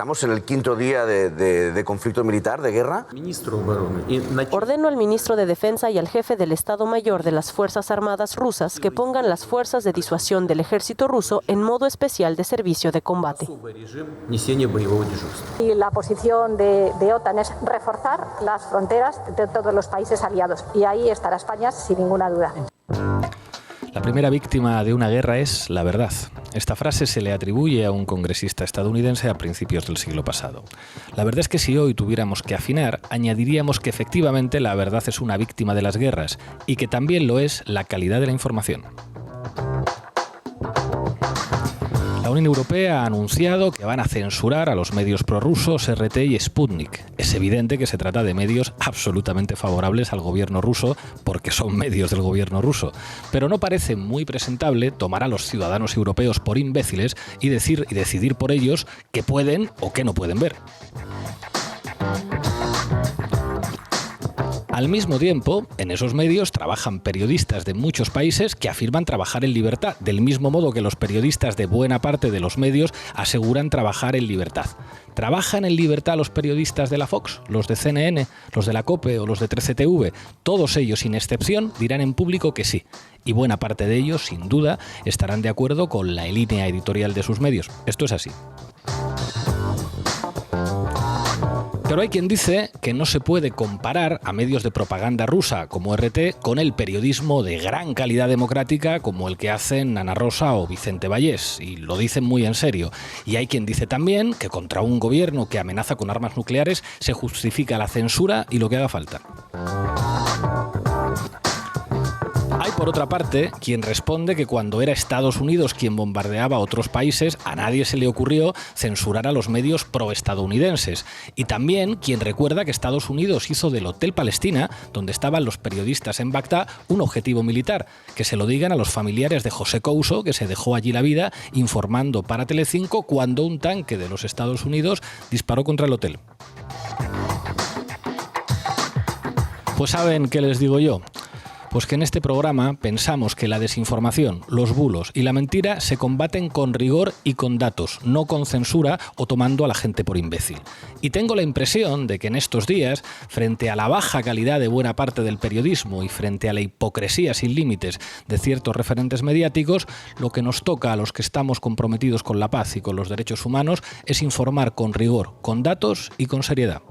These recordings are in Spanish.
Estamos en el quinto día de conflicto militar, de guerra. Ordeno al ministro de Defensa y al jefe del Estado Mayor de las Fuerzas Armadas rusas que pongan las fuerzas de disuasión del ejército ruso en modo especial de servicio de combate. Y la posición de OTAN es reforzar las fronteras de todos los países aliados. Y ahí estará España sin ninguna duda. La primera víctima de una guerra es la verdad. Esta frase se le atribuye a un congresista estadounidense a principios del siglo pasado. La verdad es que si hoy tuviéramos que afinar, añadiríamos que efectivamente la verdad es una víctima de las guerras y que también lo es la calidad de la información. La Unión Europea ha anunciado que van a censurar a los medios prorrusos RT y Sputnik. Es evidente que se trata de medios absolutamente favorables al gobierno ruso porque son medios del gobierno ruso. Pero no parece muy presentable tomar a los ciudadanos europeos por imbéciles y decidir por ellos qué pueden o qué no pueden ver. Al mismo tiempo, en esos medios trabajan periodistas de muchos países que afirman trabajar en libertad, del mismo modo que los periodistas de buena parte de los medios aseguran trabajar en libertad. ¿Trabajan en libertad los periodistas de la Fox, los de CNN, los de la COPE o los de 13TV? Todos ellos, sin excepción, dirán en público que sí. Y buena parte de ellos, sin duda, estarán de acuerdo con la línea editorial de sus medios. Esto es así. Pero hay quien dice que no se puede comparar a medios de propaganda rusa como RT con el periodismo de gran calidad democrática como el que hacen Ana Rosa o Vicente Vallés, y lo dicen muy en serio. Y hay quien dice también que contra un gobierno que amenaza con armas nucleares se justifica la censura y lo que haga falta. Hay, por otra parte, quien responde que cuando era Estados Unidos quien bombardeaba a otros países, a nadie se le ocurrió censurar a los medios proestadounidenses. Y también quien recuerda que Estados Unidos hizo del Hotel Palestina, donde estaban los periodistas en Bagdad, un objetivo militar. Que se lo digan a los familiares de José Couso, que se dejó allí la vida informando para Telecinco cuando un tanque de los Estados Unidos disparó contra el hotel. Pues ¿saben qué les digo yo? Pues que en este programa pensamos que la desinformación, los bulos y la mentira se combaten con rigor y con datos, no con censura o tomando a la gente por imbécil. Y tengo la impresión de que en estos días, frente a la baja calidad de buena parte del periodismo y frente a la hipocresía sin límites de ciertos referentes mediáticos, lo que nos toca a los que estamos comprometidos con la paz y con los derechos humanos es informar con rigor, con datos y con seriedad.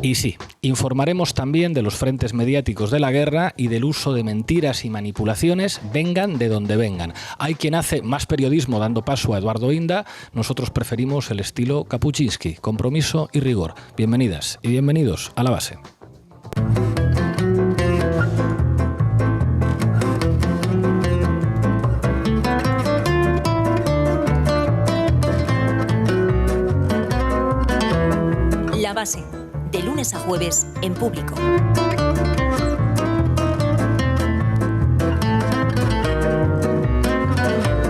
Y sí, informaremos también de los frentes mediáticos de la guerra y del uso de mentiras y manipulaciones, vengan de donde vengan. Hay quien hace más periodismo dando paso a Eduardo Inda, nosotros preferimos el estilo Kapuczynski, compromiso y rigor. Bienvenidas y bienvenidos a La Base. La Base. De lunes a jueves, en Público.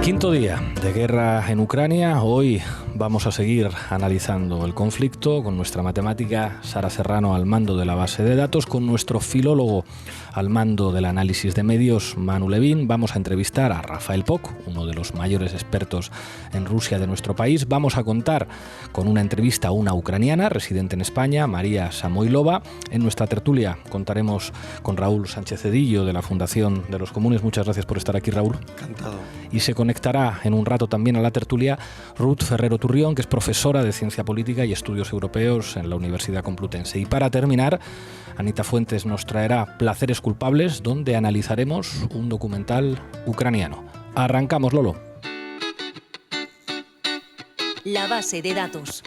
Quinto día de guerra en Ucrania. Hoy vamos a seguir analizando el conflicto con nuestra matemática Sara Serrano al mando de la base de datos, con nuestro filólogo al mando del análisis de medios, Manu Levin. Vamos a entrevistar a Rafael Poch, uno de los mayores expertos en Rusia de nuestro país. Vamos a contar con una entrevista a una ucraniana residente en España, María Samoilova. En nuestra tertulia contaremos con Raúl Sánchez Cedillo de la Fundación de los Comunes. Muchas gracias por estar aquí, Raúl. Encantado. Y se conectará en un rato también a la tertulia Ruth Ferrero Turrión, que es profesora de Ciencia Política y Estudios Europeos en la Universidad Complutense. Y para terminar, Anita Fuentes nos traerá Placeres culpables, donde analizaremos un documental ucraniano. Arrancamos, Lolo. La base de datos.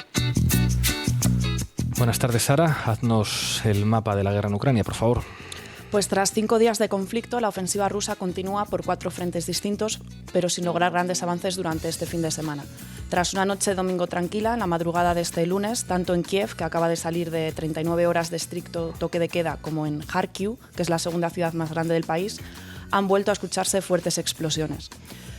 Buenas tardes, Sara. Haznos el mapa de la guerra en Ucrania, por favor. Pues tras 5 días de conflicto, la ofensiva rusa continúa por 4 frentes distintos, pero sin lograr grandes avances durante este fin de semana. Tras una noche de domingo tranquila, en la madrugada de este lunes, tanto en Kiev, que acaba de salir de 39 horas de estricto toque de queda, como en Kharkiv, que es la segunda ciudad más grande del país, han vuelto a escucharse fuertes explosiones.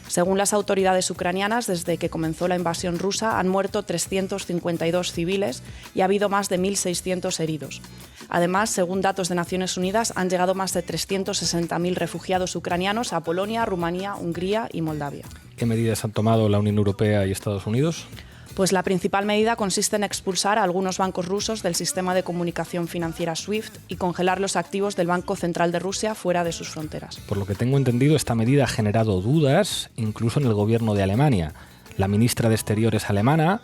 Según las autoridades ucranianas, desde que comenzó la invasión rusa han muerto 352 civiles y ha habido más de 1.600 heridos. Además, según datos de Naciones Unidas, han llegado más de 360.000 refugiados ucranianos a Polonia, Rumanía, Hungría y Moldavia. ¿Qué medidas han tomado la Unión Europea y Estados Unidos? Pues la principal medida consiste en expulsar a algunos bancos rusos del sistema de comunicación financiera SWIFT y congelar los activos del Banco Central de Rusia fuera de sus fronteras. Por lo que tengo entendido, esta medida ha generado dudas incluso en el gobierno de Alemania. La ministra de Exteriores alemana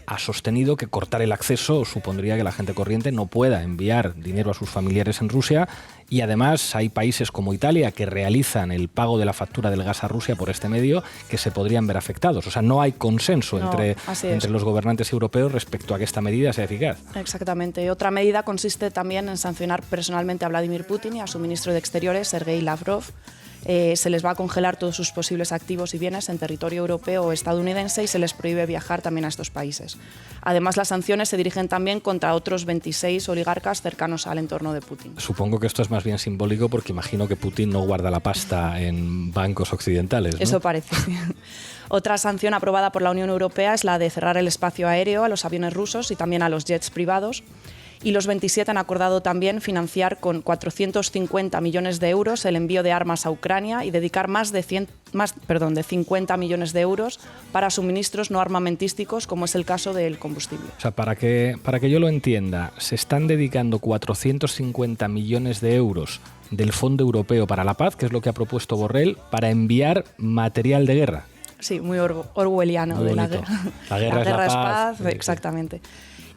ha sostenido que cortar el acceso supondría que la gente corriente no pueda enviar dinero a sus familiares en Rusia, y además hay países como Italia que realizan el pago de la factura del gas a Rusia por este medio que se podrían ver afectados. O sea, no hay consenso entre los gobernantes europeos respecto a que esta medida sea eficaz. Exactamente. Otra medida consiste también en sancionar personalmente a Vladimir Putin y a su ministro de Exteriores, Sergei Lavrov. Se les va a congelar todos sus posibles activos y bienes en territorio europeo o estadounidense y se les prohíbe viajar también a estos países. Además, las sanciones se dirigen también contra otros 26 oligarcas cercanos al entorno de Putin. Supongo que esto es más bien simbólico porque imagino que Putin no guarda la pasta en bancos occidentales, ¿no? Eso parece, sí. Otra sanción aprobada por la Unión Europea es la de cerrar el espacio aéreo a los aviones rusos y también a los jets privados. Y los 27 han acordado también financiar con 450 millones de euros el envío de armas a Ucrania y dedicar más de 50 millones de euros para suministros no armamentísticos, como es el caso del combustible. O sea, para que yo lo entienda, se están dedicando 450 millones de euros del Fondo Europeo para la Paz, que es lo que ha propuesto Borrell, para enviar material de guerra. Sí, muy orwelliano. Muy de la bonito. guerra. La guerra es la paz. Exactamente.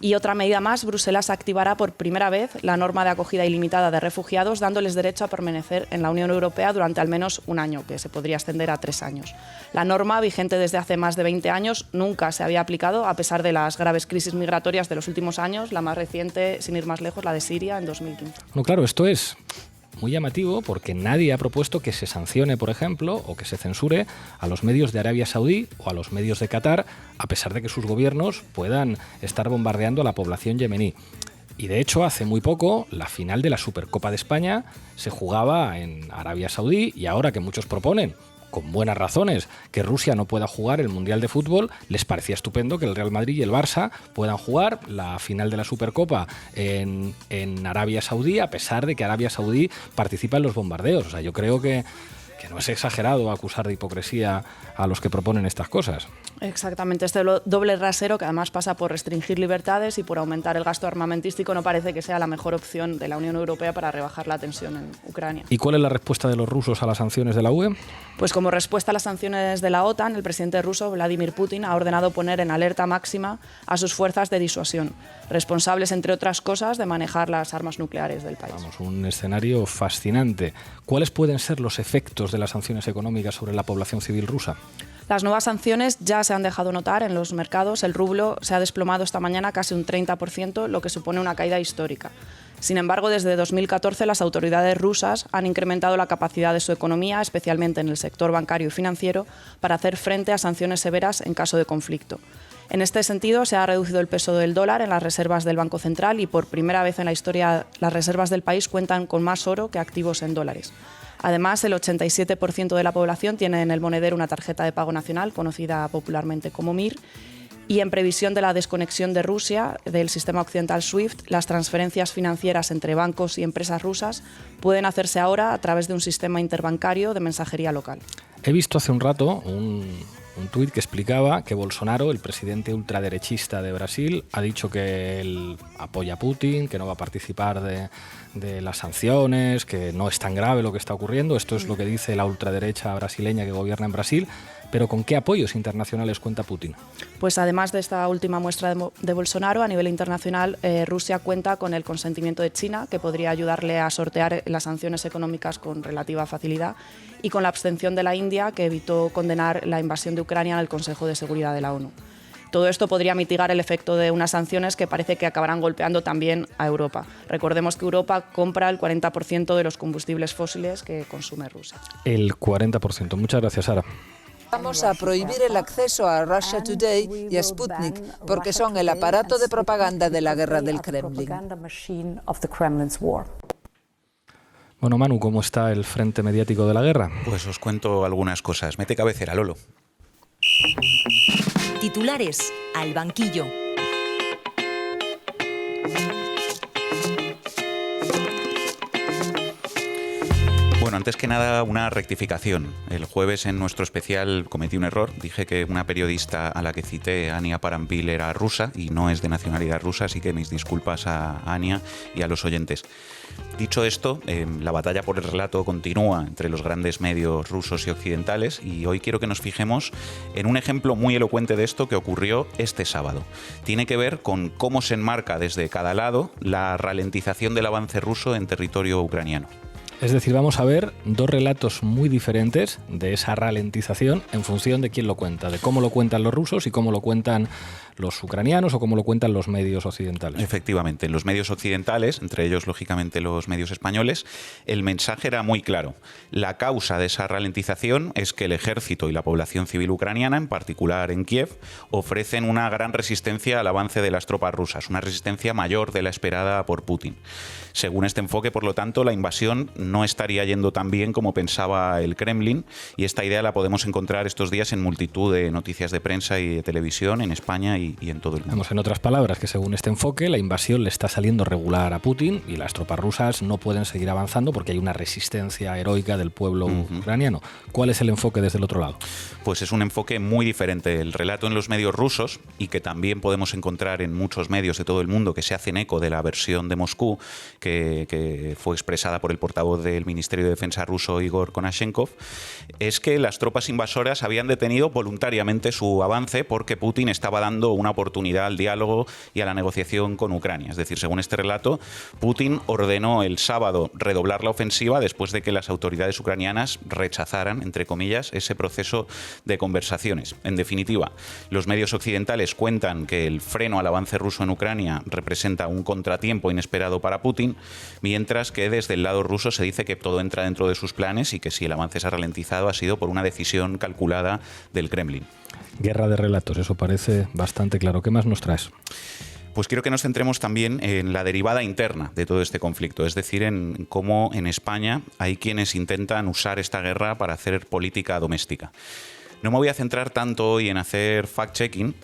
Y otra medida más, Bruselas activará por primera vez la norma de acogida ilimitada de refugiados, dándoles derecho a permanecer en la Unión Europea durante al menos un año, que se podría extender a 3 años. La norma, vigente desde hace más de 20 años, nunca se había aplicado, a pesar de las graves crisis migratorias de los últimos años, la más reciente, sin ir más lejos, la de Siria en 2015. No, claro, esto es muy llamativo porque nadie ha propuesto que se sancione, por ejemplo, o que se censure a los medios de Arabia Saudí o a los medios de Qatar, a pesar de que sus gobiernos puedan estar bombardeando a la población yemení. Y de hecho, hace muy poco, la final de la Supercopa de España se jugaba en Arabia Saudí, y ahora que muchos proponen, con buenas razones, que Rusia no pueda jugar el Mundial de Fútbol, les parecía estupendo que el Real Madrid y el Barça puedan jugar la final de la Supercopa en Arabia Saudí, a pesar de que Arabia Saudí participa en los bombardeos. O sea, yo creo que no es exagerado acusar de hipocresía a los que proponen estas cosas. Exactamente, este doble rasero, que además pasa por restringir libertades y por aumentar el gasto armamentístico, no parece que sea la mejor opción de la Unión Europea para rebajar la tensión en Ucrania. ¿Y cuál es la respuesta de los rusos a las sanciones de la UE? Pues como respuesta a las sanciones de la OTAN, el presidente ruso, Vladimir Putin, ha ordenado poner en alerta máxima a sus fuerzas de disuasión, responsables, entre otras cosas, de manejar las armas nucleares del país. Vamos, un escenario fascinante. ¿Cuáles pueden ser los efectos de las sanciones económicas sobre la población civil rusa? Las nuevas sanciones ya se han dejado notar en los mercados. El rublo se ha desplomado esta mañana casi un 30%, lo que supone una caída histórica. Sin embargo, desde 2014 las autoridades rusas han incrementado la capacidad de su economía, especialmente en el sector bancario y financiero, para hacer frente a sanciones severas en caso de conflicto. En este sentido, se ha reducido el peso del dólar en las reservas del Banco Central y por primera vez en la historia las reservas del país cuentan con más oro que activos en dólares. Además, el 87% de la población tiene en el monedero una tarjeta de pago nacional, conocida popularmente como MIR, y en previsión de la desconexión de Rusia del sistema occidental SWIFT, las transferencias financieras entre bancos y empresas rusas pueden hacerse ahora a través de un sistema interbancario de mensajería local. He visto hace un rato un tuit que explicaba que Bolsonaro, el presidente ultraderechista de Brasil, ha dicho que él apoya a Putin, que no va a participar de las sanciones, que no es tan grave lo que está ocurriendo. Esto es lo que dice la ultraderecha brasileña que gobierna en Brasil. ¿Pero con qué apoyos internacionales cuenta Putin? Pues además de esta última muestra de Bolsonaro, a nivel internacional, Rusia cuenta con el consentimiento de China, que podría ayudarle a sortear las sanciones económicas con relativa facilidad, y con la abstención de la India, que evitó condenar la invasión de Ucrania en el Consejo de Seguridad de la ONU. Todo esto podría mitigar el efecto de unas sanciones que parece que acabarán golpeando también a Europa. Recordemos que Europa compra el 40% de los combustibles fósiles que consume Rusia. El 40%. Muchas gracias, Sara. Vamos a prohibir el acceso a Russia Today y a Sputnik porque son el aparato de propaganda de la guerra del Kremlin. Bueno, Manu, ¿cómo está el frente mediático de la guerra? Pues os cuento algunas cosas. Mete cabecera, Lolo. Titulares al banquillo. Bueno, antes que nada una rectificación. El jueves en nuestro especial cometí un error. Dije que una periodista a la que cité, Ania Parampil, era rusa y no es de nacionalidad rusa, así que mis disculpas a Ania y a los oyentes. Dicho esto, la batalla por el relato continúa entre los grandes medios rusos y occidentales, y hoy quiero que nos fijemos en un ejemplo muy elocuente de esto que ocurrió este sábado. Tiene que ver con cómo se enmarca desde cada lado la ralentización del avance ruso en territorio ucraniano. Es decir, vamos a ver dos relatos muy diferentes de esa ralentización en función de quién lo cuenta, de cómo lo cuentan los rusos y cómo lo cuentan los ucranianos o cómo lo cuentan los medios occidentales. Efectivamente, en los medios occidentales, entre ellos lógicamente los medios españoles, el mensaje era muy claro. La causa de esa ralentización es que el ejército y la población civil ucraniana, en particular en Kiev, ofrecen una gran resistencia al avance de las tropas rusas, una resistencia mayor de la esperada por Putin. Según este enfoque, por lo tanto, la invasión no estaría yendo tan bien como pensaba el Kremlin, y esta idea la podemos encontrar estos días en multitud de noticias de prensa y de televisión en España y en todo el mundo. Vamos, en otras palabras, que según este enfoque, la invasión le está saliendo regular a Putin y las tropas rusas no pueden seguir avanzando porque hay una resistencia heroica del pueblo ucraniano. ¿Cuál es el enfoque desde el otro lado? Pues es un enfoque muy diferente. El relato en los medios rusos, y que también podemos encontrar en muchos medios de todo el mundo que se hacen eco de la versión de Moscú que fue expresada por el portavoz del Ministerio de Defensa ruso, Igor Konashenkov, es que las tropas invasoras habían detenido voluntariamente su avance porque Putin estaba dando una oportunidad al diálogo y a la negociación con Ucrania. Es decir, según este relato, Putin ordenó el sábado redoblar la ofensiva después de que las autoridades ucranianas rechazaran, entre comillas, ese proceso de conversaciones. En definitiva, los medios occidentales cuentan que el freno al avance ruso en Ucrania representa un contratiempo inesperado para Putin, mientras que desde el lado ruso se dice que todo entra dentro de sus planes y que si el avance se ha ralentizado ha sido por una decisión calculada del Kremlin. Guerra de relatos, eso parece bastante claro. ¿Qué más nos traes? Pues quiero que nos centremos también en la derivada interna de todo este conflicto, es decir, en cómo en España hay quienes intentan usar esta guerra para hacer política doméstica. No me voy a centrar tanto hoy en hacer fact-checking,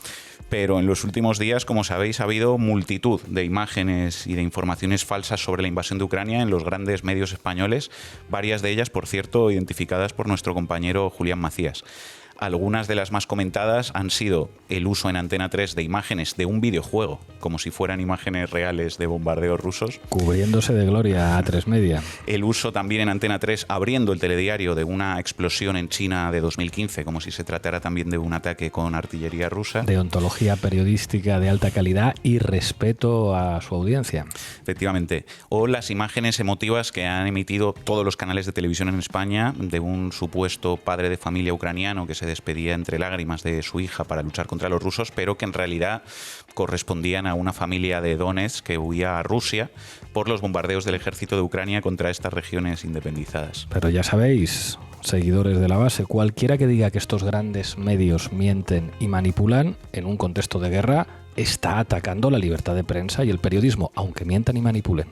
pero en los últimos días, como sabéis, ha habido multitud de imágenes y de informaciones falsas sobre la invasión de Ucrania en los grandes medios españoles, varias de ellas, por cierto, identificadas por nuestro compañero Julián Macías. Algunas de las más comentadas han sido el uso en Antena 3 de imágenes de un videojuego, como si fueran imágenes reales de bombardeos rusos. Cubriéndose de gloria a A3 Media. El uso también en Antena 3 abriendo el telediario de una explosión en China de 2015, como si se tratara también de un ataque con artillería rusa. Deontología periodística de alta calidad y respeto a su audiencia. Efectivamente. O las imágenes emotivas que han emitido todos los canales de televisión en España de un supuesto padre de familia ucraniano que se despedía entre lágrimas de su hija para luchar contra los rusos, pero que en realidad correspondían a una familia de Donetsk que huía a Rusia por los bombardeos del ejército de Ucrania contra estas regiones independizadas. Pero ya sabéis, seguidores de la base, cualquiera que diga que estos grandes medios mienten y manipulan en un contexto de guerra está atacando la libertad de prensa y el periodismo, aunque mientan y manipulen.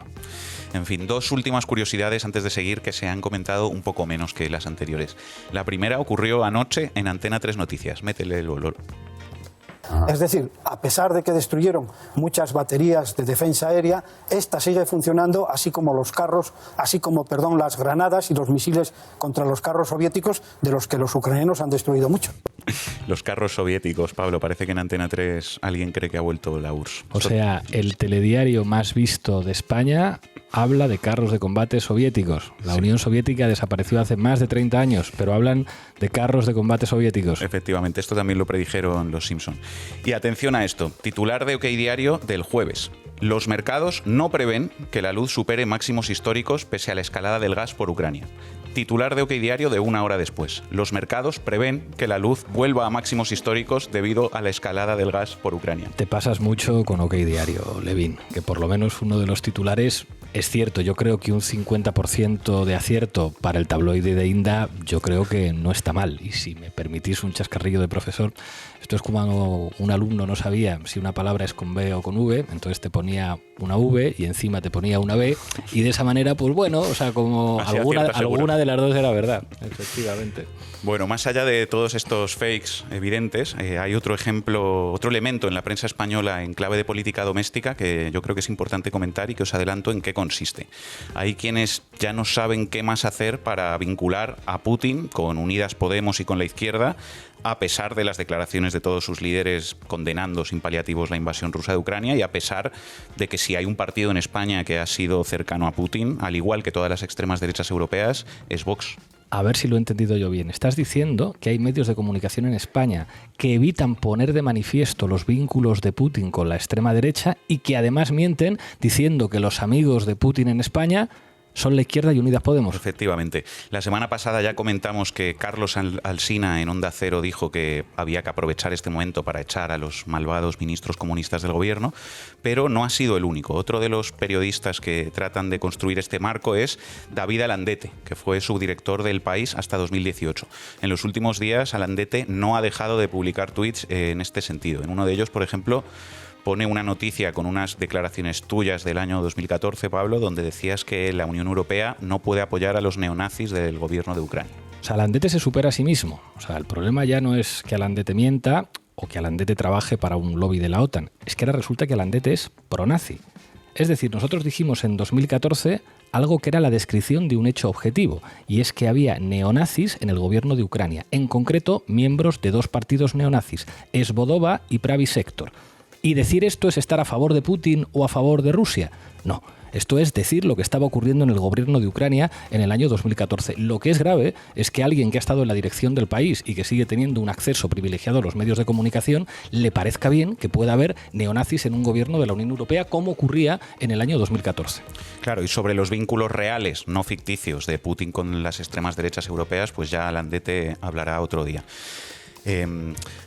En fin, dos últimas curiosidades antes de seguir que se han comentado un poco menos que las anteriores. La primera ocurrió anoche en Antena 3 Noticias. Métele el olor. Es decir, a pesar de que destruyeron muchas baterías de defensa aérea, esta sigue funcionando, así como los carros, las granadas y los misiles contra los carros soviéticos, de los que los ucranianos han destruido mucho. Los carros soviéticos, Pablo, parece que en Antena 3 alguien cree que ha vuelto la URSS. O sea, el telediario más visto de España habla de carros de combate soviéticos. La Unión Soviética desapareció hace más de 30 años, pero hablan de carros de combate soviéticos. Efectivamente, esto también lo predijeron los Simpson. Y atención a esto, titular de OK Diario del jueves. Los mercados no prevén que la luz supere máximos históricos pese a la escalada del gas por Ucrania. Titular de OK Diario de una hora después. Los mercados prevén que la luz vuelva a máximos históricos debido a la escalada del gas por Ucrania. Te pasas mucho con OK Diario, Levin, que por lo menos uno de los titulares es cierto. Yo creo que un 50% de acierto para el tabloide de Inda, yo creo que no está mal. Y si me permitís un chascarrillo de profesor, Esto es como un alumno no sabía si una palabra es con B o con V, entonces te ponía una V y encima te ponía una B, y de esa manera, pues bueno, o sea, como alguna de las dos era verdad, efectivamente. Bueno, más allá de todos estos fakes evidentes, hay otro ejemplo, otro elemento en la prensa española en clave de política doméstica que yo creo que es importante comentar y que os adelanto en qué consiste. Hay quienes ya no saben qué más hacer para vincular a Putin con Unidas Podemos y con la izquierda, a pesar de las declaraciones de todos sus líderes condenando sin paliativos la invasión rusa de Ucrania, y a pesar de que si hay un partido en España que ha sido cercano a Putin, al igual que todas las extremas derechas europeas, es Vox. A ver si lo he entendido yo bien. Estás diciendo que hay medios de comunicación en España que evitan poner de manifiesto los vínculos de Putin con la extrema derecha y que además mienten diciendo que los amigos de Putin en España son la izquierda y Unidas Podemos. Efectivamente. La semana pasada ya comentamos que Carlos Alsina en Onda Cero dijo que había que aprovechar este momento para echar a los malvados ministros comunistas del gobierno, pero no ha sido el único. Otro de los periodistas que tratan de construir este marco es David Alandete, que fue subdirector del País hasta 2018. En los últimos días, Alandete no ha dejado de publicar tweets en este sentido. En uno de ellos, por ejemplo, pone una noticia con unas declaraciones tuyas del año 2014, Pablo, donde decías que la Unión Europea no puede apoyar a los neonazis del gobierno de Ucrania. O sea, Alandete se supera a sí mismo. O sea, el problema ya no es que Alandete mienta o que Alandete trabaje para un lobby de la OTAN. Es que ahora resulta que Alandete es pronazi. Es decir, nosotros dijimos en 2014 algo que era la descripción de un hecho objetivo, y es que había neonazis en el gobierno de Ucrania, en concreto miembros de dos partidos neonazis, Esvodova y Pravi Sector. ¿Y decir esto es estar a favor de Putin o a favor de Rusia? No, esto es decir lo que estaba ocurriendo en el gobierno de Ucrania en el año 2014. Lo que es grave es que alguien que ha estado en la dirección del país y que sigue teniendo un acceso privilegiado a los medios de comunicación le parezca bien que pueda haber neonazis en un gobierno de la Unión Europea, como ocurría en el año 2014. Claro, y sobre los vínculos reales, no ficticios, de Putin con las extremas derechas europeas, pues ya Alandete hablará otro día.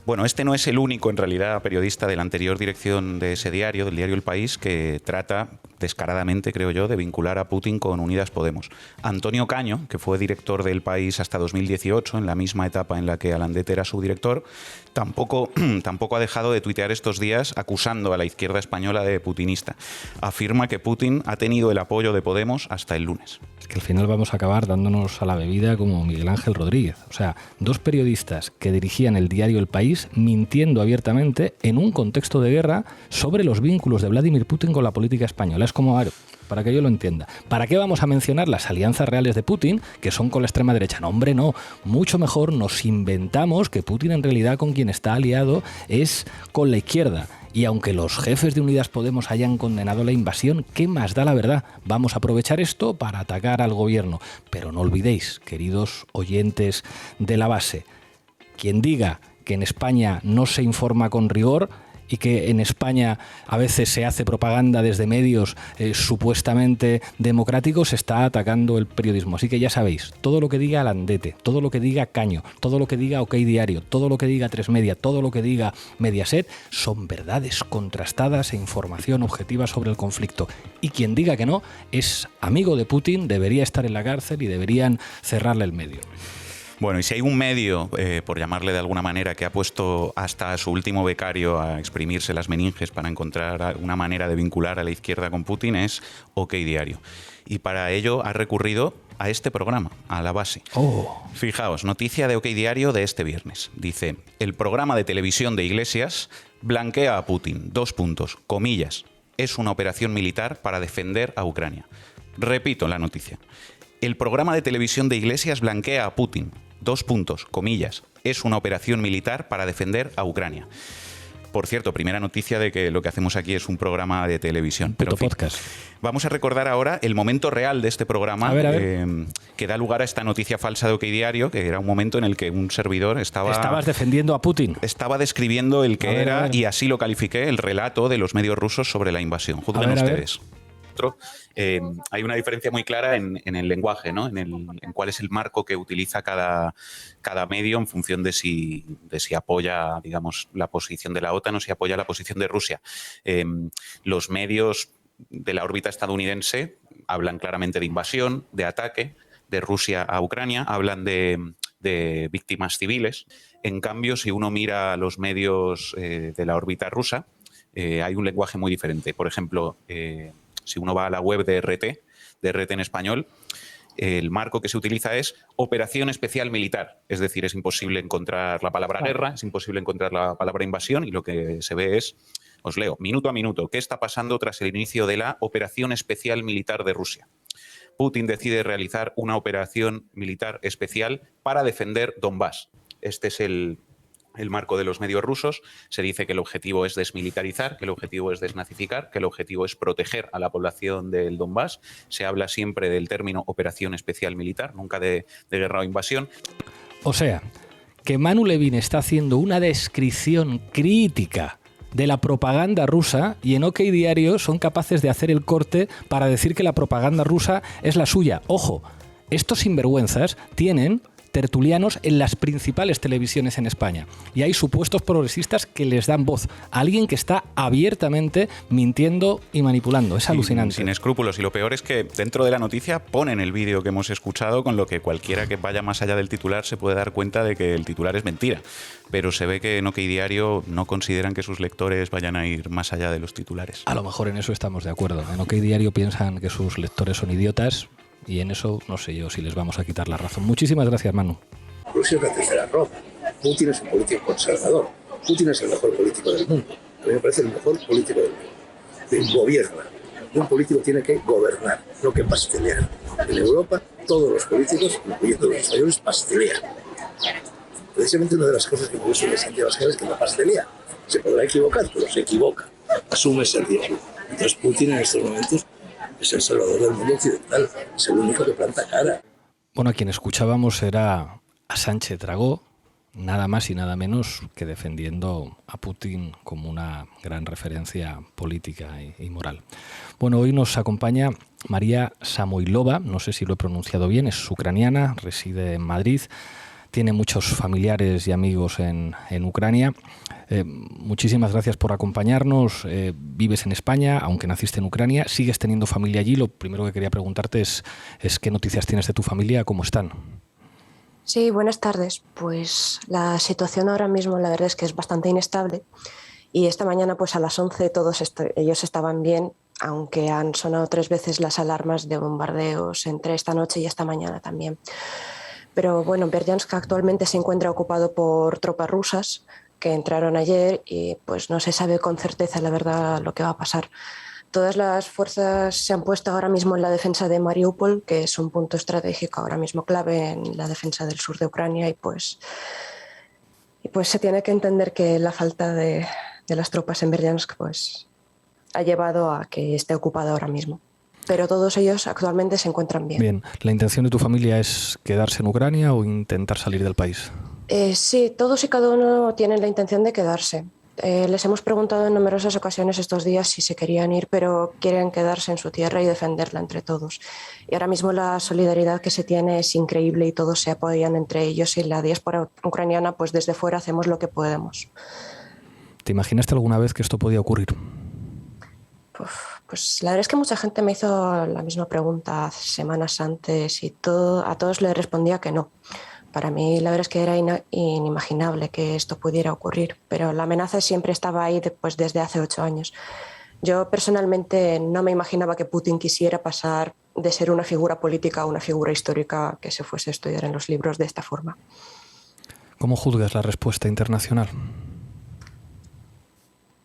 Bueno, este no es el único, en realidad, periodista de la anterior dirección de ese diario, del diario El País, que trata descaradamente, creo yo, de vincular a Putin con Unidas Podemos. Antonio Caño, que fue director del País hasta 2018, en la misma etapa en la que Alandete era su director, tampoco ha dejado de tuitear estos días acusando a la izquierda española de putinista. Afirma que Putin ha tenido el apoyo de Podemos hasta el lunes. Es que al final vamos a acabar dándonos a la bebida como Miguel Ángel Rodríguez. O sea, dos periodistas que dirigían el diario El País mintiendo abiertamente en un contexto de guerra sobre los vínculos de Vladimir Putin con la política española. Es como, para que yo lo entienda, ¿para qué vamos a mencionar las alianzas reales de Putin, que son con la extrema derecha? No, hombre, no. Mucho mejor nos inventamos que Putin en realidad con quien está aliado es con la izquierda. Y aunque los jefes de Unidas Podemos hayan condenado la invasión, ¿qué más da la verdad? Vamos a aprovechar esto para atacar al gobierno. Pero no olvidéis, queridos oyentes de La Base, quien diga que en España no se informa con rigor y que en España a veces se hace propaganda desde medios supuestamente democráticos, está atacando el periodismo. Así que ya sabéis, todo lo que diga Alandete, todo lo que diga Caño, todo lo que diga OK Diario, todo lo que diga Tres Media, todo lo que diga Mediaset, son verdades contrastadas e información objetiva sobre el conflicto. Y quien diga que no es amigo de Putin, debería estar en la cárcel y deberían cerrarle el medio. Bueno, y si hay un medio, por llamarle de alguna manera, que ha puesto hasta a su último becario a exprimirse las meninges para encontrar una manera de vincular a la izquierda con Putin, es OK Diario. Y para ello ha recurrido a este programa, a La Base. Fijaos, noticia de OK Diario de este viernes. Dice, el programa de televisión de Iglesias blanquea a Putin. : comillas. Es una operación militar para defender a Ucrania. Repito la noticia. El programa de televisión de Iglesias blanquea a Putin. : comillas. Es una operación militar para defender a Ucrania. Por cierto, primera noticia de que lo que hacemos aquí es un programa de televisión. Pero en fin, podcast. Vamos a recordar ahora el momento real de este programa, que da lugar a esta noticia falsa de OK Diario, que era un momento en el que un servidor estaba... Estabas defendiendo a Putin. Estaba describiendo el que era, y así lo califiqué, el relato de los medios rusos sobre la invasión. Juzguen ustedes. Hay una diferencia muy clara en el lenguaje, ¿no? En cuál es el marco que utiliza cada medio en función de si apoya, digamos, la posición de la OTAN o si apoya la posición de Rusia. Los medios de la órbita estadounidense hablan claramente de invasión, de ataque de Rusia a Ucrania, hablan de de víctimas civiles. En cambio, si uno mira los medios de la órbita rusa, hay un lenguaje muy diferente. Por ejemplo, si uno va a la web de RT en español, el marco que se utiliza es operación especial militar. Es decir, es imposible encontrar la palabra guerra, es imposible encontrar la palabra invasión, y lo que se ve es, os leo, minuto a minuto, ¿qué está pasando tras el inicio de la operación especial militar de Rusia? Putin decide realizar una operación militar especial para defender Donbass. Este es el marco de los medios rusos. Se dice que el objetivo es desmilitarizar, que el objetivo es desnazificar, que el objetivo es proteger a la población del Donbass. Se habla siempre del término operación especial militar, nunca de guerra o invasión. O sea, que Manu Levin está haciendo una descripción crítica de la propaganda rusa, y en OK Diario son capaces de hacer el corte para decir que la propaganda rusa es la suya. Ojo, estos sinvergüenzas tienen tertulianos en las principales televisiones en España, y hay supuestos progresistas que les dan voz a alguien que está abiertamente mintiendo y manipulando. Es alucinante. Sin escrúpulos, y lo peor es que dentro de la noticia ponen el vídeo que hemos escuchado, con lo que cualquiera que vaya más allá del titular se puede dar cuenta de que el titular es mentira. Pero se ve que en OK Diario no consideran que sus lectores vayan a ir más allá de los titulares. A lo mejor en eso estamos de acuerdo. En OK Diario piensan que sus lectores son idiotas, y en eso no sé yo si les vamos a quitar la razón. Muchísimas gracias, Manu. Rusia es la tercera Roma. Putin es un político conservador. Putin es el mejor político del mundo. A mí me parece el mejor político del mundo. Gobierna. Un político tiene que gobernar, no que pastelear. En Europa, todos los políticos, incluyendo los españoles, pastelean. Precisamente una de las cosas que me gusta de Santiago Abascal es que no pastelea. Se podrá equivocar, pero se equivoca. Asume ese riesgo. Entonces Putin en estos momentos es el salvador del mundo occidental. Es el único que planta cara. Bueno, a quien escuchábamos era a Sánchez Dragó, nada más y nada menos que defendiendo a Putin como una gran referencia política y moral. Bueno, hoy nos acompaña María Samoilova, no sé si lo he pronunciado bien, es ucraniana, reside en Madrid, tiene muchos familiares y amigos en Ucrania. Muchísimas gracias por acompañarnos. Vives en España, aunque naciste en Ucrania. ¿Sigues teniendo familia allí? Lo primero que quería preguntarte es ¿qué noticias tienes de tu familia? ¿Cómo están? Sí, buenas tardes. Pues la situación ahora mismo la verdad es que es bastante inestable, y esta mañana pues a las 11 ellos estaban bien, aunque han sonado 3 veces las alarmas de bombardeos entre esta noche y esta mañana también. Pero bueno, Berdyansk actualmente se encuentra ocupado por tropas rusas que entraron ayer, y pues no se sabe con certeza la verdad lo que va a pasar. Todas las fuerzas se han puesto ahora mismo en la defensa de Mariupol, que es un punto estratégico ahora mismo clave en la defensa del sur de Ucrania, y pues se tiene que entender que la falta de las tropas en Berdyansk pues ha llevado a que esté ocupado ahora mismo. Pero todos ellos actualmente se encuentran bien. Bien, ¿la intención de tu familia es quedarse en Ucrania o intentar salir del país? Sí, todos y cada uno tienen la intención de quedarse. Les hemos preguntado en numerosas ocasiones estos días si se querían ir, pero quieren quedarse en su tierra y defenderla entre todos. Y ahora mismo la solidaridad que se tiene es increíble y todos se apoyan entre ellos, y la diáspora ucraniana pues desde fuera hacemos lo que podemos. ¿Te imaginaste alguna vez que esto podía ocurrir? Pues la verdad es que mucha gente me hizo la misma pregunta semanas antes, y a todos les respondía que no. Para mí la verdad es que era inimaginable que esto pudiera ocurrir, pero la amenaza siempre estaba ahí desde hace 8 años. Yo personalmente no me imaginaba que Putin quisiera pasar de ser una figura política a una figura histórica que se fuese a estudiar en los libros de esta forma. ¿Cómo juzgas la respuesta internacional?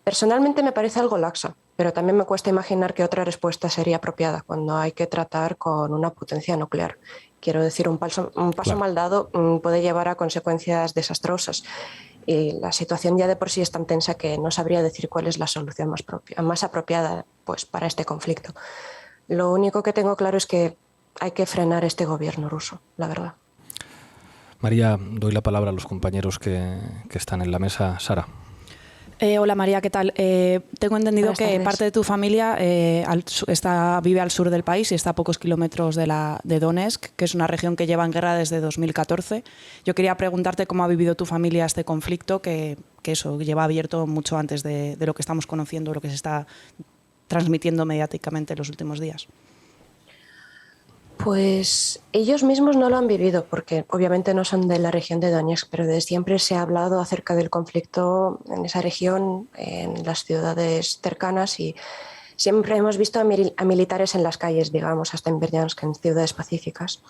Personalmente me parece algo laxa, pero también me cuesta imaginar que otra respuesta sería apropiada cuando hay que tratar con una potencia nuclear. Quiero decir, un paso mal dado puede llevar a consecuencias desastrosas, y la situación ya de por sí es tan tensa que no sabría decir cuál es la solución más apropiada pues, para este conflicto. Lo único que tengo claro es que hay que frenar este gobierno ruso, la verdad. María, doy la palabra a los compañeros que están en la mesa. Sara. Hola María, ¿qué tal? Tengo entendido que parte de tu familia vive al sur del país y está a pocos kilómetros de Donetsk, que es una región que lleva en guerra desde 2014. Yo quería preguntarte cómo ha vivido tu familia este conflicto, que eso lleva abierto mucho antes de lo que estamos conociendo, lo que se está transmitiendo mediáticamente en los últimos días. Pues ellos mismos no lo han vivido porque obviamente no son de la región de Donetsk, pero desde siempre se ha hablado acerca del conflicto en esa región, en las ciudades cercanas, y siempre hemos visto a militares en las calles, digamos, hasta en Berdyansk, en ciudades pacíficas.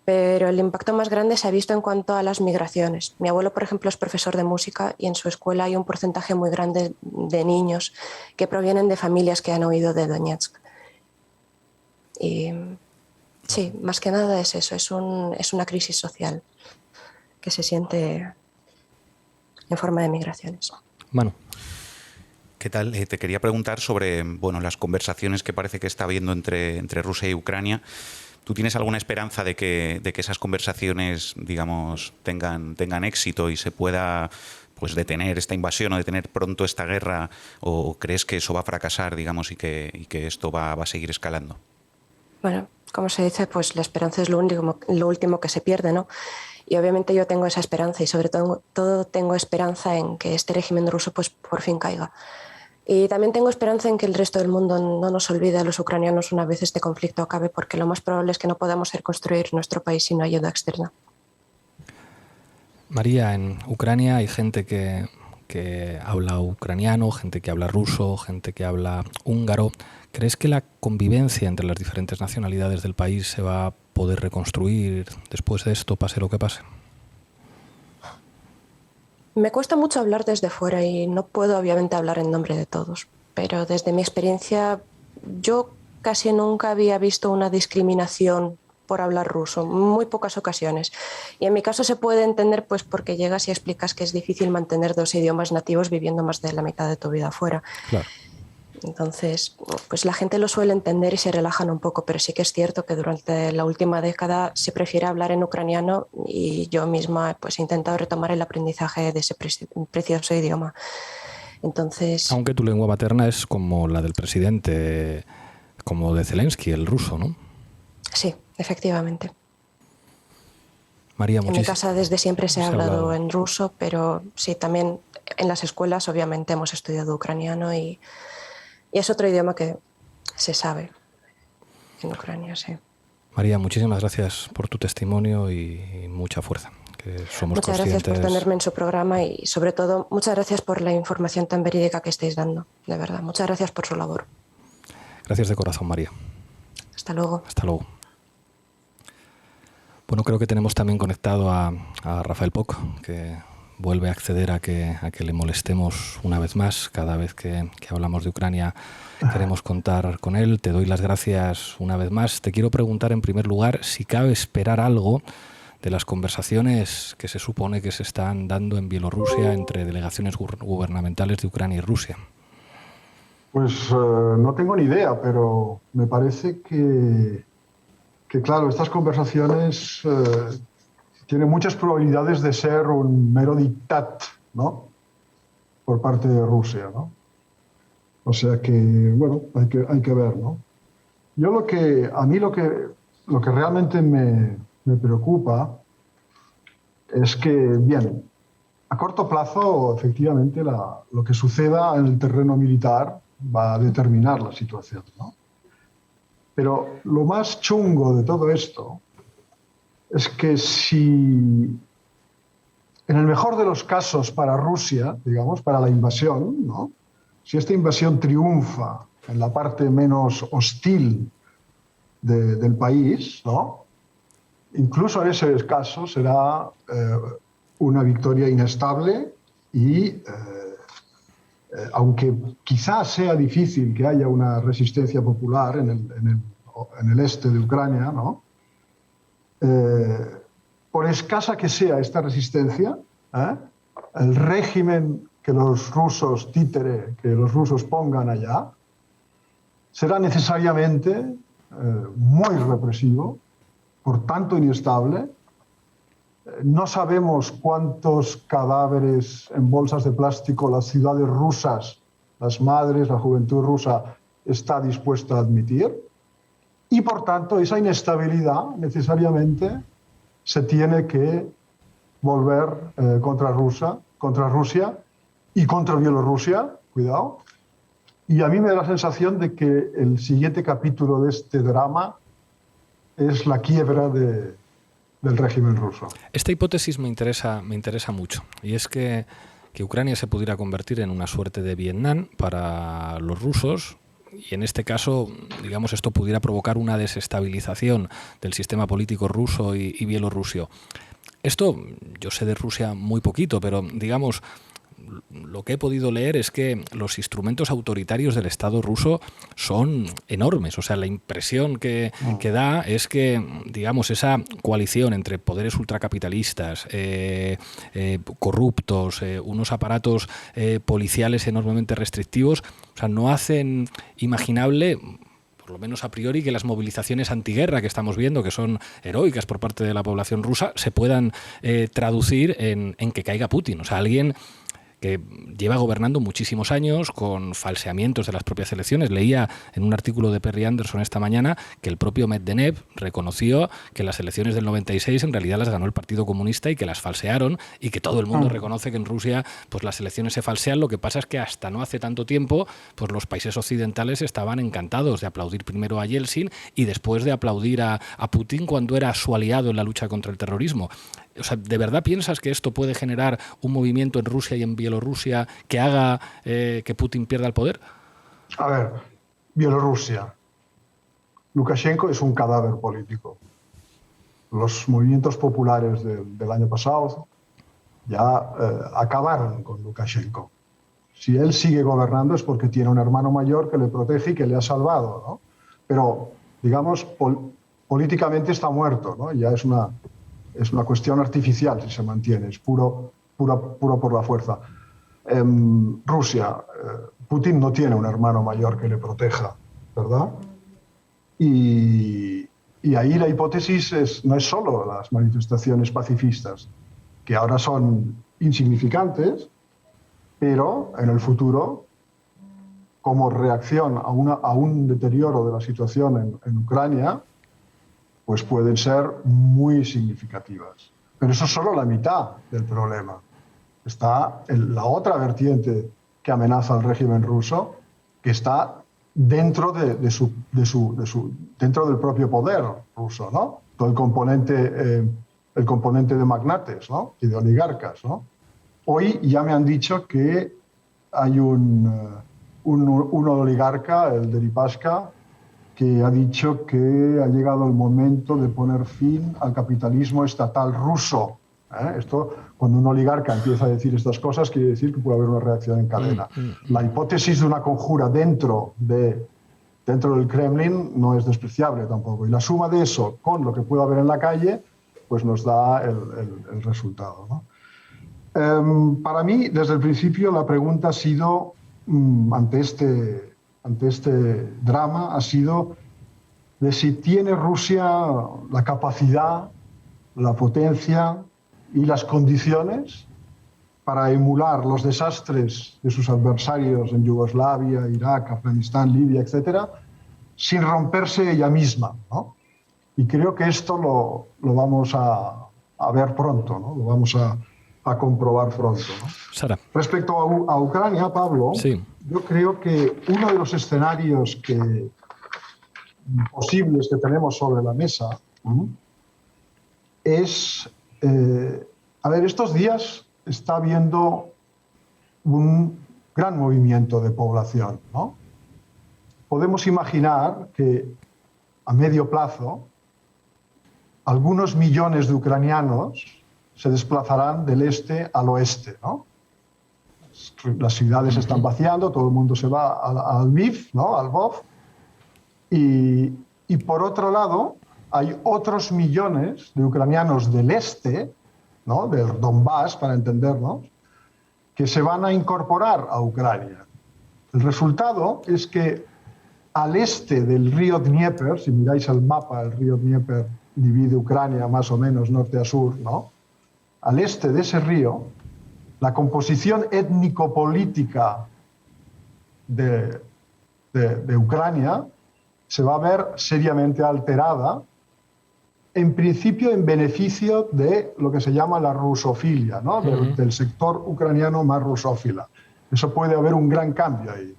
Pero el impacto más grande se ha visto en cuanto a las migraciones. Mi abuelo, por ejemplo, es profesor de música y en su escuela hay un porcentaje muy grande de niños que provienen de familias que han huido de Donetsk. Y sí, más que nada es eso, es una crisis social que se siente en forma de migraciones. Manu. ¿Qué tal? Te quería preguntar sobre las conversaciones que parece que está habiendo entre Rusia y Ucrania. ¿Tú tienes alguna esperanza de que esas conversaciones, digamos, tengan éxito y se pueda detener esta invasión o detener pronto esta guerra? ¿O crees que eso va a fracasar, digamos, y que esto va a seguir escalando? Bueno, como se dice, pues la esperanza es lo último que se pierde, ¿no? Y obviamente yo tengo esa esperanza y sobre todo tengo esperanza en que este régimen ruso pues por fin caiga. Y también tengo esperanza en que el resto del mundo no nos olvide a los ucranianos una vez este conflicto acabe, porque lo más probable es que no podamos reconstruir nuestro país sin ayuda externa. María, en Ucrania hay gente que habla ucraniano, gente que habla ruso, gente que habla húngaro. ¿Crees que la convivencia entre las diferentes nacionalidades del país se va a poder reconstruir después de esto, pase lo que pase? Me cuesta mucho hablar desde fuera y no puedo obviamente hablar en nombre de todos, pero desde mi experiencia yo casi nunca había visto una discriminación por hablar ruso, muy pocas ocasiones. Y en mi caso se puede entender pues porque llegas y explicas que es difícil mantener dos idiomas nativos viviendo más de la mitad de tu vida afuera. Claro. Entonces, pues la gente lo suele entender y se relajan un poco, pero sí que es cierto que durante la última década se prefiere hablar en ucraniano y yo misma pues he intentado retomar el aprendizaje de ese precioso idioma. Entonces, aunque tu lengua materna es como la del presidente, como de Zelensky, el ruso, ¿no? Sí, efectivamente. María, en mi casa desde siempre se ha hablado en ruso, pero sí, también en las escuelas obviamente hemos estudiado ucraniano y es otro idioma que se sabe en Ucrania, sí. María, muchísimas gracias por tu testimonio y mucha fuerza. Que somos muchas conscientes... gracias por tenerme en su programa y sobre todo muchas gracias por la información tan verídica que estáis dando, de verdad. Muchas gracias por su labor. Gracias de corazón, María. Hasta luego. Hasta luego. Bueno, creo que tenemos también conectado a Rafael Poch, que vuelve a acceder a que le molestemos una vez más. Cada vez que hablamos de Ucrania queremos contar con él. Te doy las gracias una vez más. Te quiero preguntar en primer lugar si cabe esperar algo de las conversaciones que se supone que se están dando en Bielorrusia entre delegaciones gubernamentales de Ucrania y Rusia. Pues no tengo ni idea, pero me parece que claro, estas conversaciones tienen muchas probabilidades de ser un mero diktat, ¿no?, por parte de Rusia, ¿no? O sea que, bueno, hay que ver, ¿no? A mí lo que realmente me preocupa es que, bien, a corto plazo, efectivamente, lo que suceda en el terreno militar va a determinar la situación, ¿no? Pero lo más chungo de todo esto es que si, en el mejor de los casos para Rusia, digamos, para la invasión, ¿no?, si esta invasión triunfa en la parte menos hostil del país, ¿no?, incluso en ese caso será una victoria inestable y, aunque quizás sea difícil que haya una resistencia popular en el este de Ucrania, ¿no?, por escasa que sea esta resistencia, el régimen que los rusos títere, que los rusos pongan allá, será necesariamente muy represivo, por tanto inestable. No sabemos cuántos cadáveres en bolsas de plástico las ciudades rusas, las madres, la juventud rusa está dispuesta a admitir. Y, por tanto, esa inestabilidad necesariamente se tiene que volver contra Rusia y contra Bielorrusia, cuidado. Y a mí me da la sensación de que el siguiente capítulo de este drama es la quiebra del régimen ruso. Esta hipótesis me interesa mucho, y es que Ucrania se pudiera convertir en una suerte de Vietnam para los rusos, y en este caso, digamos, esto pudiera provocar una desestabilización del sistema político ruso y bielorruso. Esto, yo sé de Rusia muy poquito, pero digamos, lo que he podido leer es que los instrumentos autoritarios del Estado ruso son enormes. O sea, la impresión que da es que, digamos, esa coalición entre poderes ultracapitalistas, corruptos, unos aparatos policiales enormemente restrictivos, o sea, no hacen imaginable, por lo menos a priori, que las movilizaciones antiguerra que estamos viendo, que son heroicas por parte de la población rusa, se puedan traducir en que caiga Putin. O sea, alguien que lleva gobernando muchísimos años con falseamientos de las propias elecciones. Leía en un artículo de Perry Anderson esta mañana que el propio Medvedev reconoció que las elecciones del 96 en realidad las ganó el Partido Comunista y que las falsearon, y que todo el mundo reconoce que en Rusia pues las elecciones se falsean. Lo que pasa es que hasta no hace tanto tiempo pues los países occidentales estaban encantados de aplaudir primero a Yeltsin y después de aplaudir a Putin cuando era su aliado en la lucha contra el terrorismo. O sea, ¿de verdad piensas que esto puede generar un movimiento en Rusia y en Bielorrusia que haga que Putin pierda el poder? A ver, Bielorrusia. Lukashenko es un cadáver político. Los movimientos populares del año pasado ya acabaron con Lukashenko. Si él sigue gobernando es porque tiene un hermano mayor que le protege y que le ha salvado, ¿no? Pero, digamos, políticamente está muerto, ¿no? Ya es una cuestión artificial si se mantiene, es puro por la fuerza. Rusia, Putin no tiene un hermano mayor que le proteja, ¿verdad? Y ahí la hipótesis no es solo las manifestaciones pacifistas, que ahora son insignificantes, pero en el futuro, como reacción a un deterioro de la situación en Ucrania, pues pueden ser muy significativas. Pero eso es solo la mitad del problema. Está la otra vertiente que amenaza al régimen ruso, que está dentro dentro del propio poder ruso, ¿no? Todo el componente de magnates, ¿no? Y de oligarcas, ¿no? Hoy ya me han dicho que hay un oligarca, el Deripaska, que ha dicho que ha llegado el momento de poner fin al capitalismo estatal ruso. Esto, cuando un oligarca empieza a decir estas cosas, quiere decir que puede haber una reacción en cadena. La hipótesis de una conjura dentro del Kremlin no es despreciable tampoco. Y la suma de eso con lo que puede haber en la calle, pues nos da el resultado, ¿no? Para mí, desde el principio, la pregunta ha sido, ante este drama, ha sido de si tiene Rusia la capacidad, la potencia y las condiciones para emular los desastres de sus adversarios en Yugoslavia, Irak, Afganistán, Libia, etcétera, sin romperse ella misma, ¿no? Y creo que esto lo vamos a ver pronto, ¿no? Lo vamos a comprobar pronto, ¿no? Sara. Respecto a Ucrania, Pablo, sí. Yo creo que uno de los escenarios posibles que tenemos sobre la mesa es... a ver, estos días está habiendo un gran movimiento de población, ¿no? Podemos imaginar que a medio plazo algunos millones de ucranianos se desplazarán del este al oeste, ¿no? Las ciudades se están vaciando, todo el mundo se va a Lviv, ¿no? Al Lvov. Y por otro lado, hay otros millones de ucranianos del este, ¿no? Del Donbass, para entendernos, que se van a incorporar a Ucrania. El resultado es que al este del río Dnieper, si miráis el mapa, el río Dnieper divide Ucrania más o menos norte a sur, ¿no? Al este de ese río, la composición étnico-política de Ucrania se va a ver seriamente alterada, en principio en beneficio de lo que se llama la rusofilia, ¿no? Del sector ucraniano más rusófila. Eso puede haber un gran cambio ahí.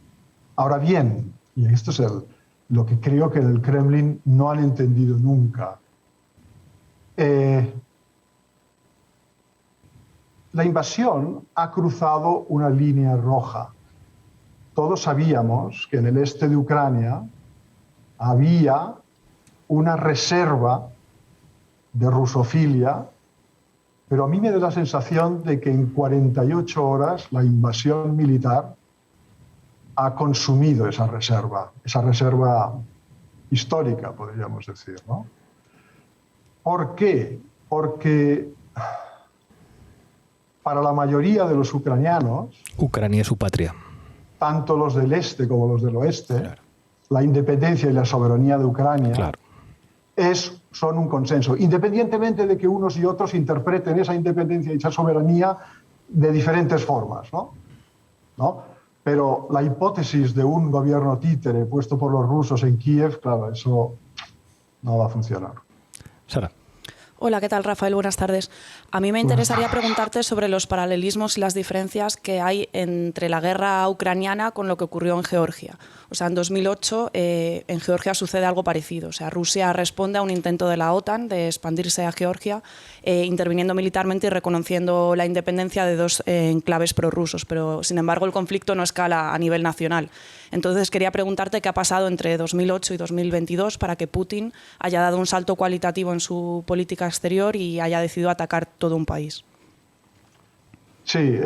Ahora bien, y esto es lo que creo que en el Kremlin no han entendido nunca. La invasión ha cruzado una línea roja. Todos sabíamos que en el este de Ucrania había una reserva de rusofilia, pero a mí me da la sensación de que en 48 horas la invasión militar ha consumido esa reserva histórica, podríamos decir, ¿no? ¿Por qué? Porque para la mayoría de los ucranianos, Ucrania es su patria. Tanto los del este como los del oeste, claro, la independencia y la soberanía de Ucrania, claro, son un consenso, independientemente de que unos y otros interpreten esa independencia y esa soberanía de diferentes formas, ¿no? Pero la hipótesis de un gobierno títere puesto por los rusos en Kiev, claro, eso no va a funcionar. Sara. Hola, ¿qué tal, Rafael? Buenas tardes. A mí me interesaría preguntarte sobre los paralelismos y las diferencias que hay entre la guerra ucraniana con lo que ocurrió en Georgia. O sea, en 2008 en Georgia sucede algo parecido. O sea, Rusia responde a un intento de la OTAN de expandirse a Georgia, interviniendo militarmente y reconociendo la independencia de dos enclaves prorrusos. Pero, sin embargo, el conflicto no escala a nivel nacional. Entonces, quería preguntarte qué ha pasado entre 2008 y 2022 para que Putin haya dado un salto cualitativo en su política exterior y haya decidido atacar todo un país. Sí,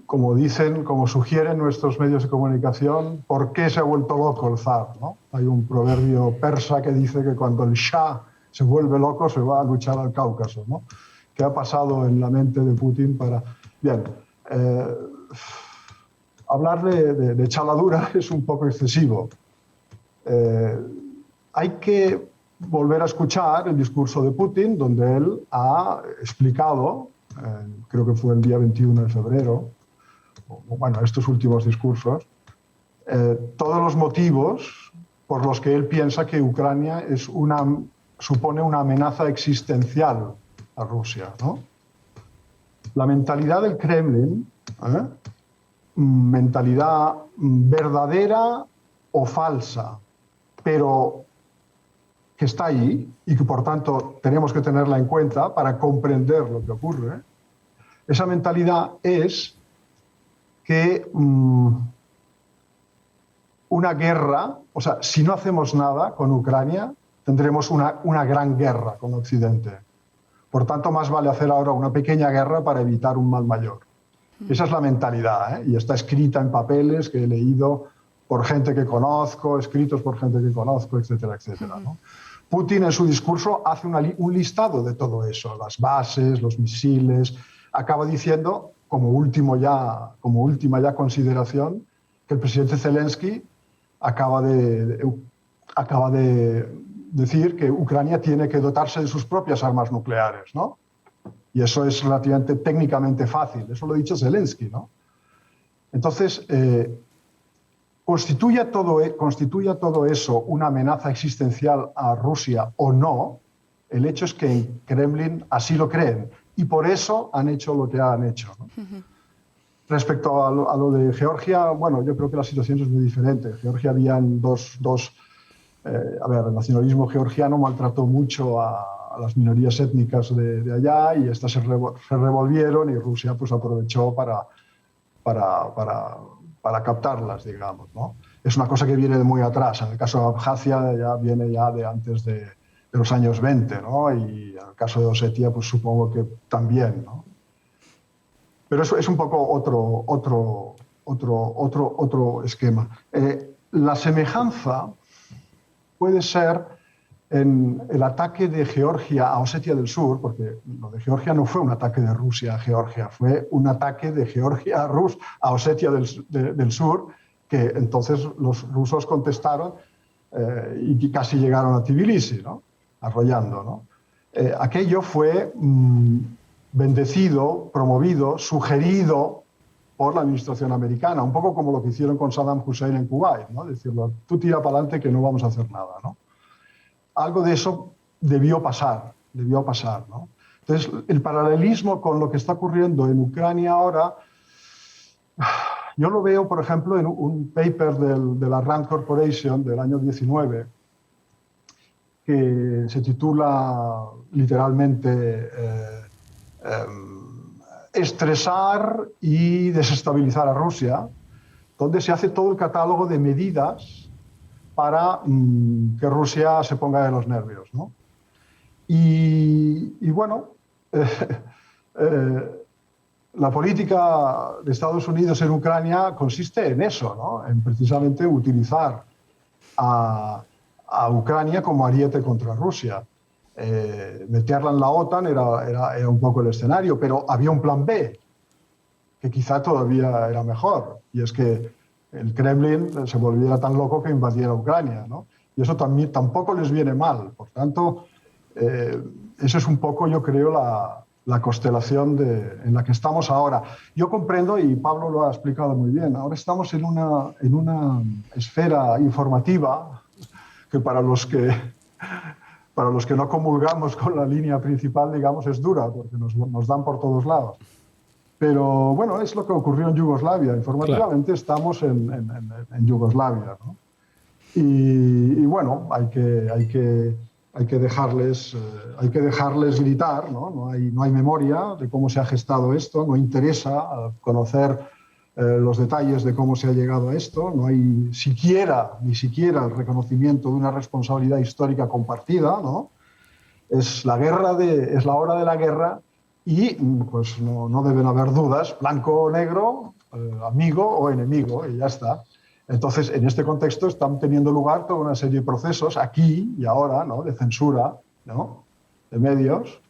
como dicen, como sugieren nuestros medios de comunicación, ¿por qué se ha vuelto loco el zar, ¿no? Hay un proverbio persa que dice que cuando el Shah se vuelve loco se va a luchar al Cáucaso, ¿no? ¿Qué ha pasado en la mente de Putin para...? Bien, hablar de chaladura es un poco excesivo. Hay que volver a escuchar el discurso de Putin, donde él ha explicado, creo que fue el día 21 de febrero, bueno, estos últimos discursos, todos los motivos por los que él piensa que Ucrania supone una amenaza existencial a Rusia, ¿no? La mentalidad del Kremlin, mentalidad verdadera o falsa, pero que está ahí y que por tanto tenemos que tenerla en cuenta para comprender lo que ocurre, esa mentalidad es que una guerra, o sea, si no hacemos nada con Ucrania, tendremos una gran guerra con Occidente. Por tanto, más vale hacer ahora una pequeña guerra para evitar un mal mayor. Esa es la mentalidad, y está escrita en papeles que he leído por gente que conozco, escritos por gente que conozco, etcétera, etcétera, ¿no? Putin en su discurso hace un listado de todo eso, las bases, los misiles, acaba diciendo, como última ya consideración, que el presidente Zelensky acaba de decir que Ucrania tiene que dotarse de sus propias armas nucleares, ¿no? Y eso es relativamente técnicamente fácil, eso lo ha dicho Zelensky, ¿no? Entonces, constituya todo eso una amenaza existencial a Rusia o no, el hecho es que en Kremlin así lo creen y por eso han hecho lo que han hecho, ¿no? Respecto a lo de Georgia, bueno, yo creo que la situación es muy diferente. En Georgia habían el nacionalismo georgiano maltrató mucho a las minorías étnicas de allá y estas se revolvieron y Rusia pues aprovechó para captarlas, digamos, ¿no? Es una cosa que viene de muy atrás. En el caso de Abjasia ya viene ya de antes de los años 20, ¿no? Y en el caso de Osetia, pues supongo que también, ¿no? Pero eso es un poco otro esquema. La semejanza puede ser en el ataque de Georgia a Osetia del Sur, porque lo de Georgia no fue un ataque de Rusia a Georgia, fue un ataque de Georgia a Osetia del Sur, que entonces los rusos contestaron y casi llegaron a Tbilisi, ¿no? Arrollando, ¿no? Aquello fue bendecido, promovido, sugerido por la administración americana, un poco como lo que hicieron con Saddam Hussein en Kuwait, ¿no? Decirlo, tú tira para adelante que no vamos a hacer nada, ¿no? Algo de eso debió pasar, ¿no? Entonces, el paralelismo con lo que está ocurriendo en Ucrania ahora, Yo lo veo, por ejemplo, en un paper de la Rand Corporation del año 19, que se titula literalmente estresar y desestabilizar a Rusia, donde se hace todo el catálogo de medidas para que Rusia se ponga de los nervios, ¿no? Y bueno, la política de Estados Unidos en Ucrania consiste en eso, ¿no? En precisamente utilizar a Ucrania como ariete contra Rusia. Meterla en la OTAN era un poco el escenario, pero había un plan B, que quizá todavía era mejor, y es que el Kremlin se volviera tan loco que invadiera Ucrania, ¿no? Y eso también tampoco les viene mal. Por tanto, eso es un poco, yo creo, la constelación en la que estamos ahora. Yo comprendo, y Pablo lo ha explicado muy bien, ahora estamos en una esfera informativa que para los que no comulgamos con la línea principal, digamos, es dura, porque nos dan por todos lados. Pero bueno, es lo que ocurrió en Yugoslavia. Informativamente estamos en Yugoslavia, ¿no? Y bueno, hay que dejarles gritar, ¿no? No hay memoria de cómo se ha gestado esto, no interesa conocer los detalles de cómo se ha llegado a esto, no hay ni siquiera el reconocimiento de una responsabilidad histórica compartida, ¿no? Es la hora de la guerra y pues no deben haber dudas, blanco o negro, amigo o enemigo, y ya está. Entonces, en este contexto están teniendo lugar toda una serie de procesos aquí y ahora, ¿no? De censura, ¿no? De medios.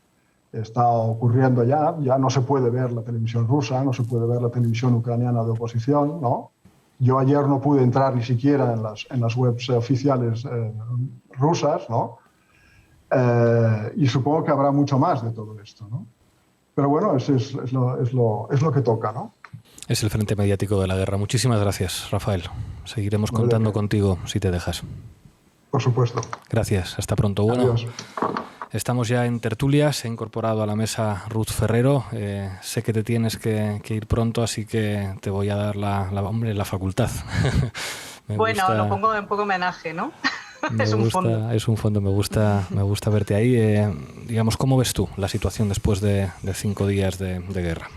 Está ocurriendo ya no se puede ver la televisión rusa, no se puede ver la televisión ucraniana de oposición, ¿no? Yo ayer no pude entrar ni siquiera en las webs oficiales rusas, ¿no? Y supongo que habrá mucho más de todo esto, ¿no? Pero bueno, es lo que toca, ¿no? Es el frente mediático de la guerra. Muchísimas gracias, Rafael. Seguiremos contando contigo si te dejas. Por supuesto. Gracias. Hasta pronto. Bueno, adiós. Estamos ya en tertulia. Se ha incorporado a la mesa Ruth Ferrero. Sé que te tienes que ir pronto, así que te voy a dar la facultad. Bueno, lo pongo en poco homenaje, ¿no? Es un fondo. Me gusta verte ahí. Digamos, ¿cómo ves tú la situación después de 5 días de guerra?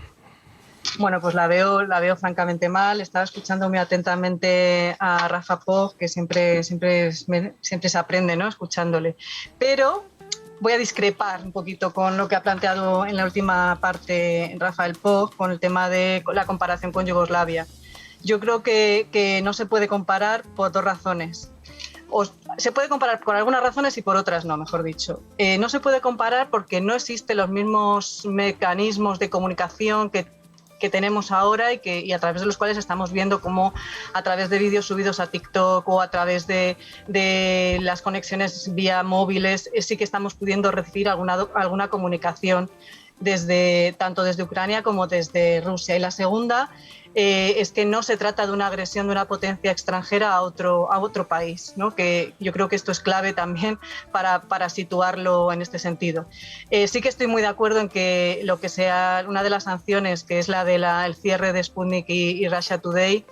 Bueno, pues la veo francamente mal. Estaba escuchando muy atentamente a Rafa Pog, que siempre se aprende, ¿no? Escuchándole. Pero voy a discrepar un poquito con lo que ha planteado en la última parte Rafael Pog con el tema de la comparación con Yugoslavia. Yo creo que no se puede comparar por 2 razones. Se puede comparar por algunas razones y por otras no, mejor dicho. No se puede comparar porque no existen los mismos mecanismos de comunicación que tenemos ahora y a través de los cuales estamos viendo cómo a través de vídeos subidos a TikTok o a través de las conexiones vía móviles sí que estamos pudiendo recibir alguna comunicación tanto desde Ucrania como desde Rusia. Y la segunda es que no se trata de una agresión de una potencia extranjera a otro país, ¿no? Que yo creo que esto es clave también para situarlo en este sentido. Sí que estoy muy de acuerdo en que lo que sea una de las sanciones, que es la de el cierre de Sputnik y Russia Today,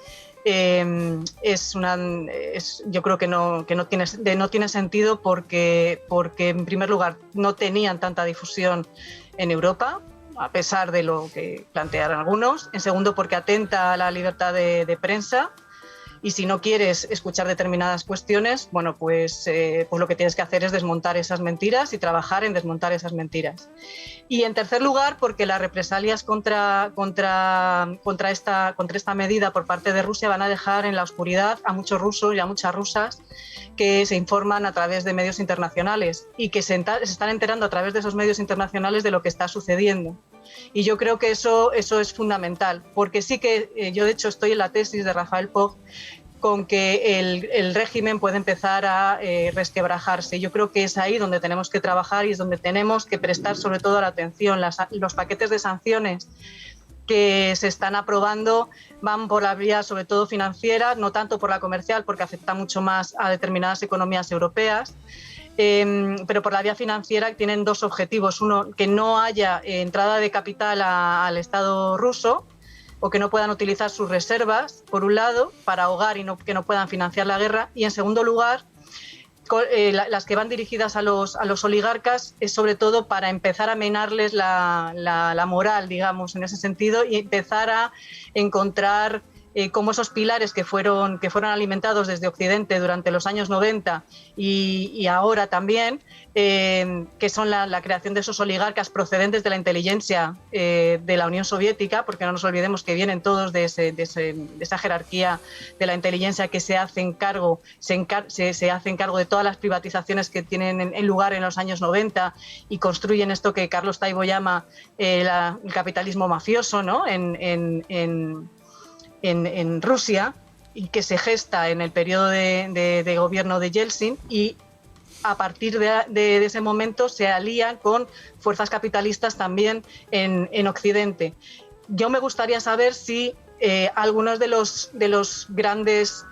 yo creo que no tiene sentido porque en primer lugar no tenían tanta difusión en Europa, a pesar de lo que plantearon algunos. En segundo, porque atenta a la libertad de prensa. Y si no quieres escuchar determinadas cuestiones, bueno, pues lo que tienes que hacer es desmontar esas mentiras y trabajar en desmontar esas mentiras. Y en tercer lugar, porque las represalias contra esta medida por parte de Rusia van a dejar en la oscuridad a muchos rusos y a muchas rusas que se informan a través de medios internacionales y que se están enterando a través de esos medios internacionales de lo que está sucediendo. Y yo creo que eso es fundamental, porque sí que yo de hecho estoy en la tesis de Rafael Pog con que el régimen puede empezar a resquebrajarse. Yo creo que es ahí donde tenemos que trabajar y es donde tenemos que prestar sobre todo la atención. Los paquetes de sanciones que se están aprobando van por la vía sobre todo financiera, no tanto por la comercial porque afecta mucho más a determinadas economías europeas. Pero por la vía financiera tienen 2 objetivos. Uno, que no haya entrada de capital al Estado ruso, o que no puedan utilizar sus reservas, por un lado, para ahogar y que no puedan financiar la guerra, y en segundo lugar, las que van dirigidas a los oligarcas es sobre todo para empezar a minarles la moral, digamos, en ese sentido, y empezar a encontrar cómo esos pilares que fueron alimentados desde Occidente durante los años 90 y ahora también, que son la creación de esos oligarcas procedentes de la inteligencia de la Unión Soviética, porque no nos olvidemos que vienen todos de esa jerarquía de la inteligencia que se hacen cargo de todas las privatizaciones que tienen lugar en los años 90 y construyen esto que Carlos Taibo llama el capitalismo mafioso, ¿no? en Rusia, y que se gesta en el periodo de gobierno de Yeltsin, y a partir de ese momento se alían con fuerzas capitalistas también en Occidente. Yo me gustaría saber si algunos de los grandes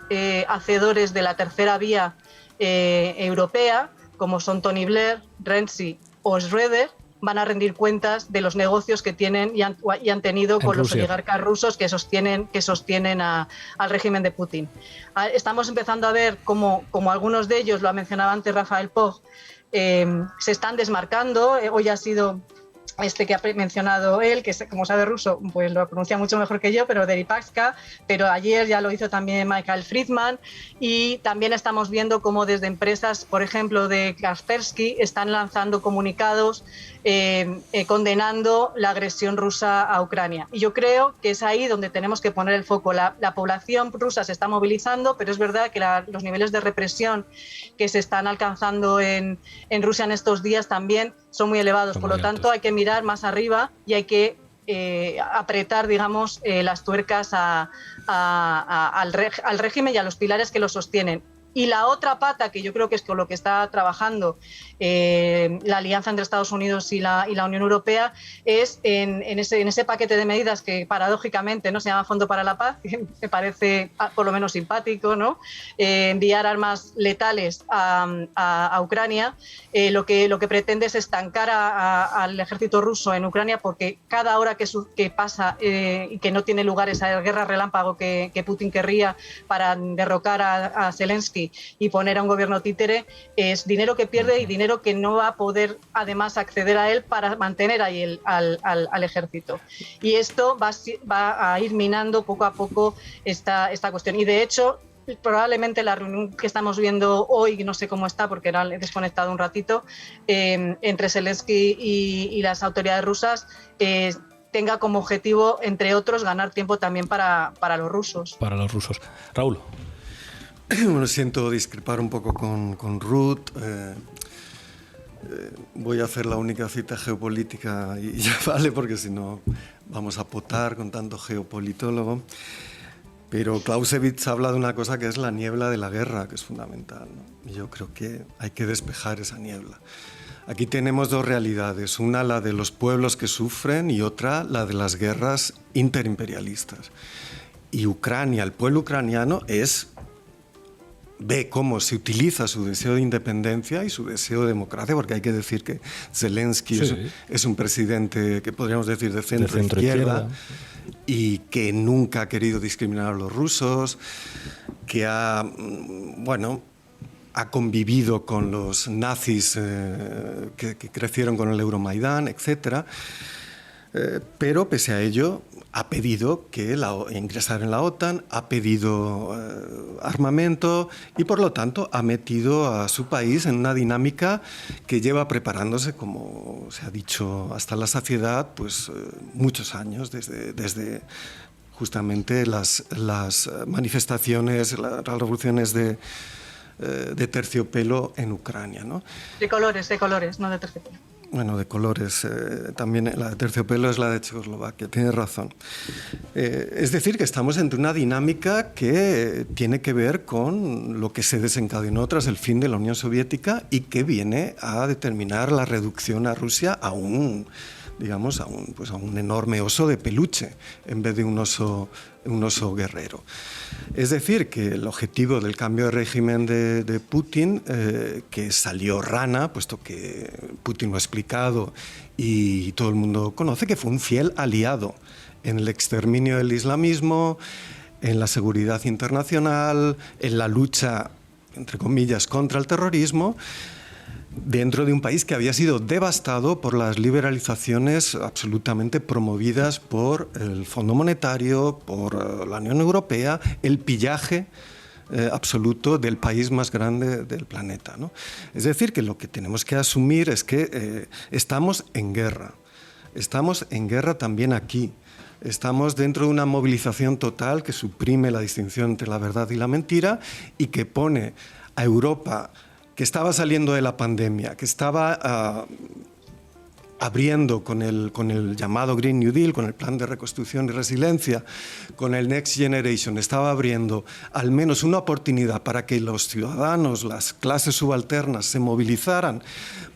hacedores de la tercera vía europea, como son Tony Blair, Renzi o Schröder, van a rendir cuentas de los negocios que tienen y han tenido con los oligarcas rusos que sostienen al régimen de Putin. Estamos empezando a ver cómo algunos de ellos, lo ha mencionado antes Rafael Pog, se están desmarcando. Hoy ha sido este que ha mencionado él, que como sabe ruso, pues lo pronuncia mucho mejor que yo, pero Deripaska, pero ayer ya lo hizo también Michael Friedman, y también estamos viendo cómo desde empresas, por ejemplo, de Kaspersky, están lanzando comunicados condenando la agresión rusa a Ucrania. Y yo creo que es ahí donde tenemos que poner el foco. La población rusa se está movilizando, pero es verdad que los niveles de represión que se están alcanzando en Rusia en estos días también son muy elevados. Por lo tanto, hay que mirar más arriba y hay que apretar, digamos, las tuercas al régimen y a los pilares que lo sostienen. Y la otra pata, que yo creo que es con lo que está trabajando la alianza entre Estados Unidos y la Unión Europea, es en ese paquete de medidas que paradójicamente no se llama Fondo para la Paz, que me parece por lo menos simpático, ¿no? Enviar armas letales a Ucrania. Lo que pretende es estancar al ejército ruso en Ucrania, porque cada hora que pasa y que no tiene lugar esa guerra relámpago que Putin querría para derrocar a Zelensky y poner a un gobierno títere, es dinero que pierde y dinero que no va a poder además acceder a él para mantener ahí al ejército. Y esto va a ir minando poco a poco esta cuestión. Y de hecho, probablemente la reunión que estamos viendo hoy, no sé cómo está porque he desconectado un ratito, entre Zelensky y las autoridades rusas, tenga como objetivo, entre otros, ganar tiempo también para los rusos. Para los rusos. Raúl. Bueno, siento discrepar un poco con Ruth. Voy a hacer la única cita geopolítica y ya vale, porque si no vamos a potar con tanto geopolitólogo. Pero Clausewitz habla de una cosa que es la niebla de la guerra, que es fundamental, ¿no? Y yo creo que hay que despejar esa niebla. Aquí tenemos dos realidades, una la de los pueblos que sufren y otra la de las guerras interimperialistas. Y Ucrania, el pueblo ucraniano ve cómo se utiliza su deseo de independencia y su deseo de democracia, porque hay que decir que Zelensky es un presidente que podríamos decir de centro-izquierda y que nunca ha querido discriminar a los rusos, que ha convivido con los nazis que crecieron con el Euromaidán, etc. Pero pese a ello ha pedido ingresar en la OTAN, ha pedido armamento y por lo tanto ha metido a su país en una dinámica que lleva preparándose, como se ha dicho hasta la saciedad, pues muchos años, desde justamente las manifestaciones, las revoluciones de terciopelo en Ucrania, ¿no? De colores, no de terciopelo. Bueno, de colores, también la de terciopelo es la de Checoslovaquia, tienes razón. Es decir, que estamos ante una dinámica que tiene que ver con lo que se desencadenó tras el fin de la Unión Soviética y que viene a determinar la reducción a Rusia a un enorme oso de peluche en vez de un oso guerrero. Es decir, que el objetivo del cambio de régimen de Putin, que salió rana, puesto que Putin lo ha explicado y todo el mundo conoce, que fue un fiel aliado en el exterminio del islamismo, en la seguridad internacional, en la lucha, entre comillas, contra el terrorismo, dentro de un país que había sido devastado por las liberalizaciones absolutamente promovidas por el Fondo Monetario, por la Unión Europea, el pillaje absoluto del país más grande del planeta, ¿no? Es decir, que lo que tenemos que asumir es que estamos en guerra. Estamos en guerra también aquí. Estamos dentro de una movilización total que suprime la distinción entre la verdad y la mentira y que pone a Europa, que estaba saliendo de la pandemia, que estaba abriendo con el llamado Green New Deal, con el plan de reconstrucción y resiliencia, con el Next Generation, estaba abriendo al menos una oportunidad para que los ciudadanos, las clases subalternas se movilizaran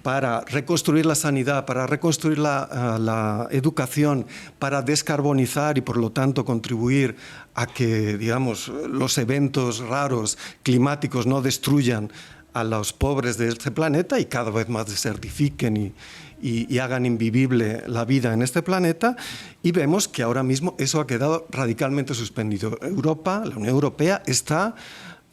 para reconstruir la sanidad, para reconstruir la educación, para descarbonizar y por lo tanto contribuir a que, digamos, los eventos raros climáticos no destruyan a los pobres de este planeta y cada vez más desertifiquen y hagan invivible la vida en este planeta, y vemos que ahora mismo eso ha quedado radicalmente suspendido. Europa, la Unión Europea, está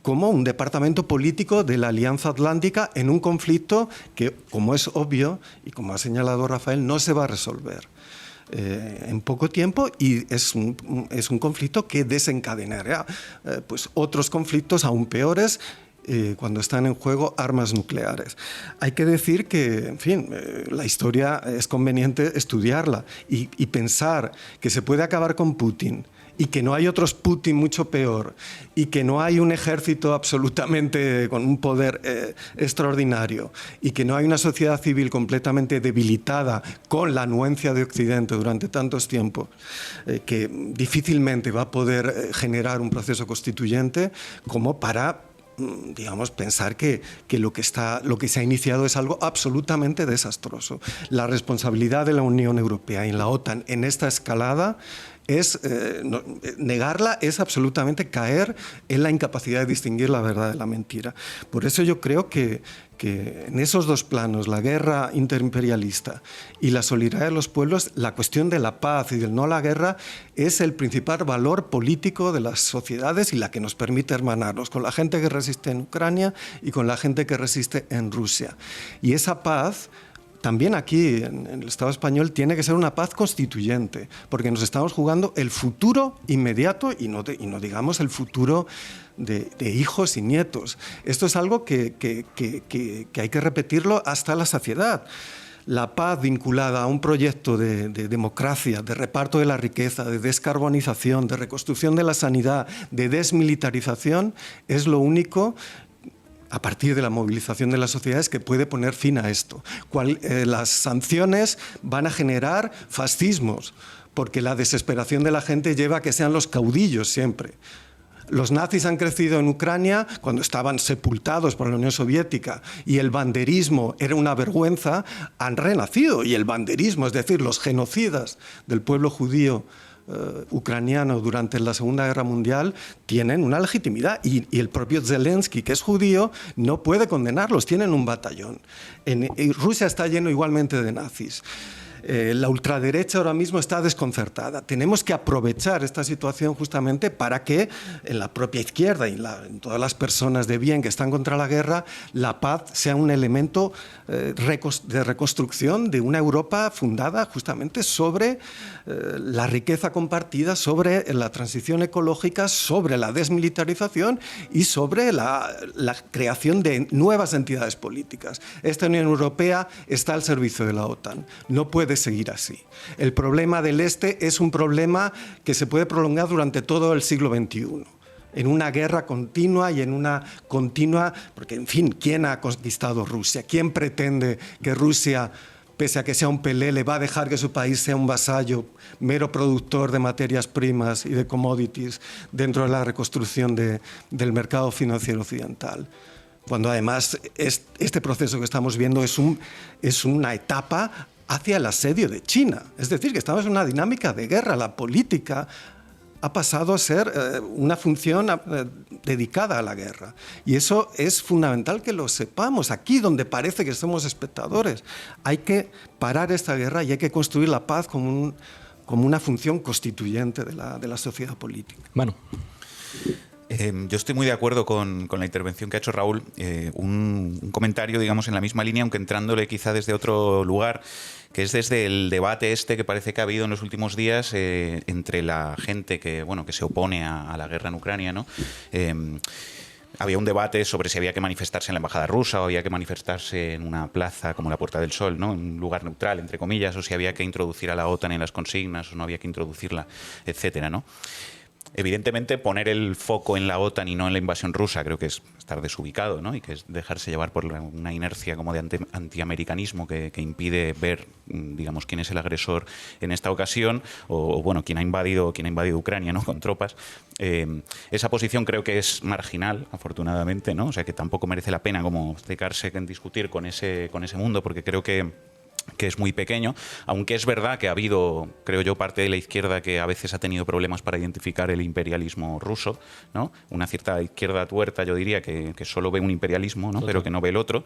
como un departamento político de la Alianza Atlántica en un conflicto que, como es obvio y como ha señalado Rafael, no se va a resolver en poco tiempo, y es un conflicto que desencadenará pues otros conflictos aún peores cuando están en juego armas nucleares. Hay que decir que, en fin, la historia es conveniente estudiarla y pensar que se puede acabar con Putin y que no hay otros Putin mucho peor y que no hay un ejército absolutamente con un poder extraordinario y que no hay una sociedad civil completamente debilitada con la anuencia de Occidente durante tantos tiempos que difícilmente va a poder generar un proceso constituyente como para, digamos, pensar que lo que se ha iniciado es algo absolutamente desastroso. La responsabilidad de la Unión Europea y la OTAN en esta escalada es negarla, es absolutamente caer en la incapacidad de distinguir la verdad de la mentira. Por eso yo creo que en esos dos planos, la guerra interimperialista y la solidaridad de los pueblos, la cuestión de la paz y del no a la guerra es el principal valor político de las sociedades y la que nos permite hermanarnos con la gente que resiste en Ucrania y con la gente que resiste en Rusia. Y esa paz también aquí en el Estado español tiene que ser una paz constituyente, porque nos estamos jugando el futuro inmediato y no digamos el futuro de hijos y nietos. Esto es algo que hay que repetirlo hasta la saciedad. La paz vinculada a un proyecto de democracia, de reparto de la riqueza, de descarbonización, de reconstrucción de la sanidad, de desmilitarización, es lo único, a partir de la movilización de las sociedades, que puede poner fin a esto. Las sanciones van a generar fascismos, porque la desesperación de la gente lleva a que sean los caudillos siempre. Los nazis han crecido en Ucrania cuando estaban sepultados por la Unión Soviética y el banderismo era una vergüenza, han renacido, y el banderismo, es decir, los genocidas del pueblo judío ucraniano durante la Segunda Guerra Mundial, tienen una legitimidad, y el propio Zelensky, que es judío, no puede condenarlos, tienen un batallón. Y Rusia está lleno igualmente de nazis. La ultraderecha ahora mismo está desconcertada. Tenemos que aprovechar esta situación justamente para que en la propia izquierda y en todas las personas de bien que están contra la guerra, la paz sea un elemento de reconstrucción de una Europa fundada justamente sobre la riqueza compartida, sobre la transición ecológica, sobre la desmilitarización y sobre la creación de nuevas entidades políticas. Esta Unión Europea está al servicio de la OTAN. No puede seguir así. El problema del Este es un problema que se puede prolongar durante todo el siglo XXI, en una guerra continua y en una continua, porque en fin, ¿quién ha conquistado Rusia? ¿Quién pretende que Rusia, pese a que sea un pelele, va a dejar que su país sea un vasallo, mero productor de materias primas y de commodities dentro de la reconstrucción del mercado financiero occidental? Cuando además este proceso que estamos viendo es una etapa hacia el asedio de China. Es decir, que estamos en una dinámica de guerra. La política ha pasado a ser una función dedicada a la guerra. Y eso es fundamental que lo sepamos. Aquí donde parece que somos espectadores, hay que parar esta guerra y hay que construir la paz como como una función constituyente de la sociedad política. Manu. Yo estoy muy de acuerdo con la intervención que ha hecho Raúl. Un comentario, digamos, en la misma línea, aunque entrándole quizá desde otro lugar, que es desde el debate que parece que ha habido en los últimos días entre la gente que se opone a la guerra en Ucrania, ¿no? Había un debate sobre si había que manifestarse en la embajada rusa o había que manifestarse en una plaza como la Puerta del Sol, ¿no? En un lugar neutral, entre comillas, o si había que introducir a la OTAN en las consignas o no había que introducirla, etcétera, ¿no? Evidentemente, poner el foco en la OTAN y no en la invasión rusa creo que es estar desubicado, ¿no? Y que es dejarse llevar por una inercia como de antiamericanismo que impide ver, digamos, quién es el agresor en esta ocasión o quién ha invadido Ucrania, ¿no? Con tropas. Esa posición creo que es marginal, afortunadamente, ¿no? O sea, que tampoco merece la pena como cegarse en discutir con ese mundo, porque creo que es muy pequeño, aunque es verdad que ha habido, creo yo, parte de la izquierda que a veces ha tenido problemas para identificar el imperialismo ruso, ¿no? Una cierta izquierda tuerta, yo diría, que solo ve un imperialismo, ¿no? Pero que no ve el otro.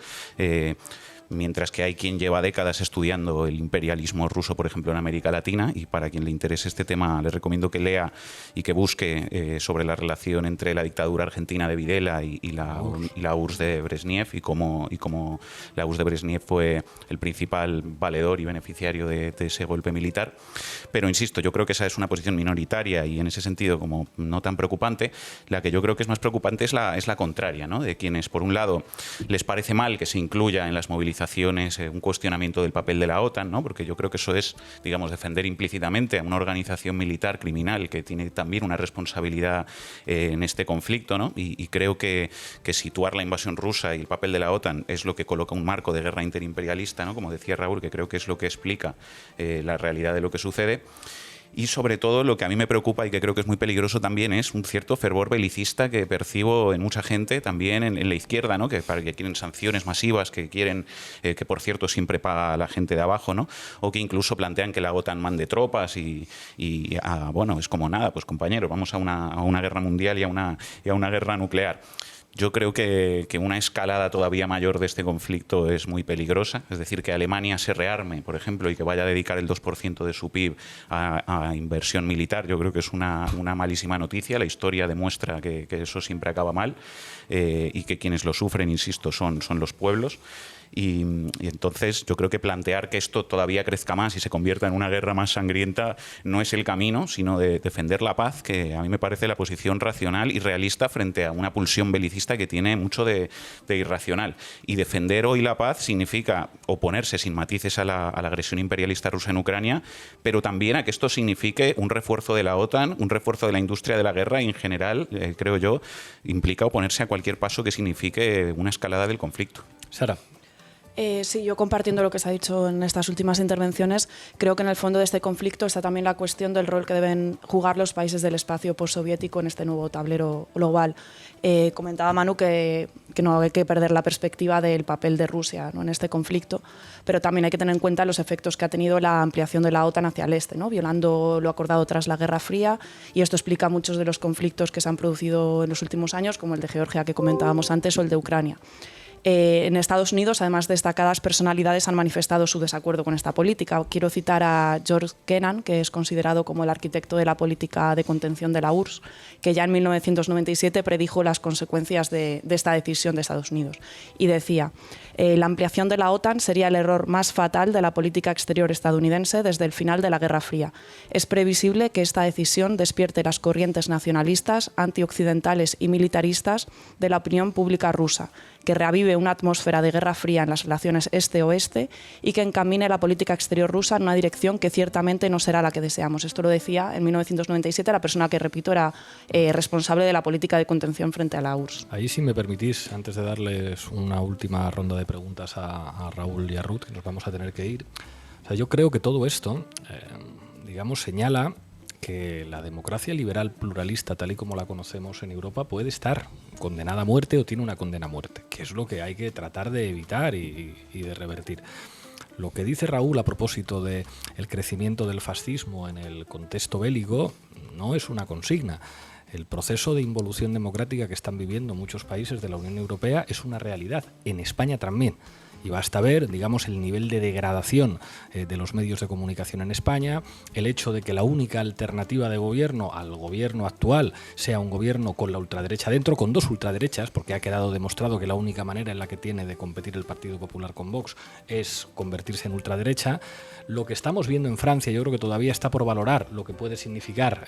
Mientras que hay quien lleva décadas estudiando el imperialismo ruso, por ejemplo, en América Latina, y para quien le interese este tema le recomiendo que lea y que busque sobre la relación entre la dictadura argentina de Videla y la URSS de Brezhnev y cómo la URSS de Brezhnev fue el principal valedor y beneficiario de ese golpe militar. Pero insisto, yo creo que esa es una posición minoritaria y en ese sentido como no tan preocupante. La que yo creo que es más preocupante es la contraria, ¿no? De quienes, por un lado, les parece mal que se incluya en las movilizaciones un cuestionamiento del papel de la OTAN, ¿no? Porque yo creo que eso es, digamos, defender implícitamente a una organización militar criminal que tiene también una responsabilidad en este conflicto, ¿no? Y creo que situar la invasión rusa y el papel de la OTAN es lo que coloca un marco de guerra interimperialista, ¿no? Como decía Raúl, que creo que es lo que explica la realidad de lo que sucede. Y sobre todo lo que a mí me preocupa y que creo que es muy peligroso también es un cierto fervor belicista que percibo en mucha gente, también en la izquierda, ¿no? Que quieren sanciones masivas, que quieren, que por cierto siempre paga a la gente de abajo, ¿no? O que incluso plantean que la OTAN mande tropas y es como nada, pues compañeros, vamos a una guerra mundial y a una guerra nuclear. Yo creo que una escalada todavía mayor de este conflicto es muy peligrosa. Es decir, que Alemania se rearme, por ejemplo, y que vaya a dedicar el 2% de su PIB a inversión militar, yo creo que es una malísima noticia. La historia demuestra que eso siempre acaba mal y que quienes lo sufren, insisto, son los pueblos. Y entonces yo creo que plantear que esto todavía crezca más y se convierta en una guerra más sangrienta no es el camino, sino de defender la paz, que a mí me parece la posición racional y realista frente a una pulsión belicista que tiene mucho de irracional. Y defender hoy la paz significa oponerse sin matices a la agresión imperialista rusa en Ucrania, pero también a que esto signifique un refuerzo de la OTAN, un refuerzo de la industria de la guerra y en general, creo yo, implica oponerse a cualquier paso que signifique una escalada del conflicto. Sara. Sí, yo compartiendo lo que se ha dicho en estas últimas intervenciones, creo que en el fondo de este conflicto está también la cuestión del rol que deben jugar los países del espacio postsoviético en este nuevo tablero global. Comentaba Manu que no hay que perder la perspectiva del papel de Rusia, ¿no? En este conflicto, pero también hay que tener en cuenta los efectos que ha tenido la ampliación de la OTAN hacia el este, ¿no? Violando lo acordado tras la Guerra Fría, y esto explica muchos de los conflictos que se han producido en los últimos años, como el de Georgia que comentábamos antes o el de Ucrania. En Estados Unidos, además, destacadas personalidades han manifestado su desacuerdo con esta política. Quiero citar a George Kennan, que es considerado como el arquitecto de la política de contención de la URSS, que ya en 1997 predijo las consecuencias de esta decisión de Estados Unidos. Y decía, la ampliación de la OTAN sería el error más fatal de la política exterior estadounidense desde el final de la Guerra Fría. Es previsible que esta decisión despierte las corrientes nacionalistas, antioccidentales y militaristas de la opinión pública rusa, que reavive una atmósfera de guerra fría en las relaciones este-oeste y que encamine la política exterior rusa en una dirección que ciertamente no será la que deseamos. Esto lo decía en 1997 la persona que, repito, era responsable de la política de contención frente a la URSS. Ahí, si me permitís, antes de darles una última ronda de preguntas a Raúl y a Ruth, que nos vamos a tener que ir. O sea, yo creo que todo esto, digamos, señala que la democracia liberal pluralista, tal y como la conocemos en Europa, puede estar condenada a muerte o tiene una condena a muerte, que es lo que hay que tratar de evitar y de revertir. Lo que dice Raúl a propósito del crecimiento del fascismo en el contexto bélico no es una consigna. El proceso de involución democrática que están viviendo muchos países de la Unión Europea es una realidad, en España también. Y basta ver, digamos, el nivel de degradación de los medios de comunicación en España, el hecho de que la única alternativa de gobierno al gobierno actual sea un gobierno con la ultraderecha dentro, con dos ultraderechas, porque ha quedado demostrado que la única manera en la que tiene de competir el Partido Popular con Vox es convertirse en ultraderecha. Lo que estamos viendo en Francia, yo creo que todavía está por valorar lo que puede significar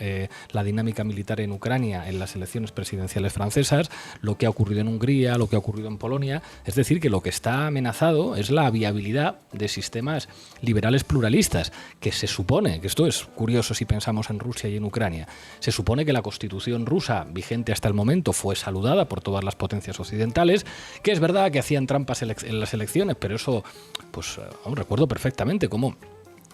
la dinámica militar en Ucrania en las elecciones presidenciales francesas, lo que ha ocurrido en Hungría, lo que ha ocurrido en Polonia. Es decir, que lo que está amenazado es la viabilidad de sistemas liberales pluralistas, que se supone, que esto es curioso si pensamos en Rusia y en Ucrania, se supone que la Constitución rusa vigente hasta el momento fue saludada por todas las potencias occidentales, que es verdad que hacían trampas en las elecciones, pero eso, pues aún recuerdo perfectamente cómo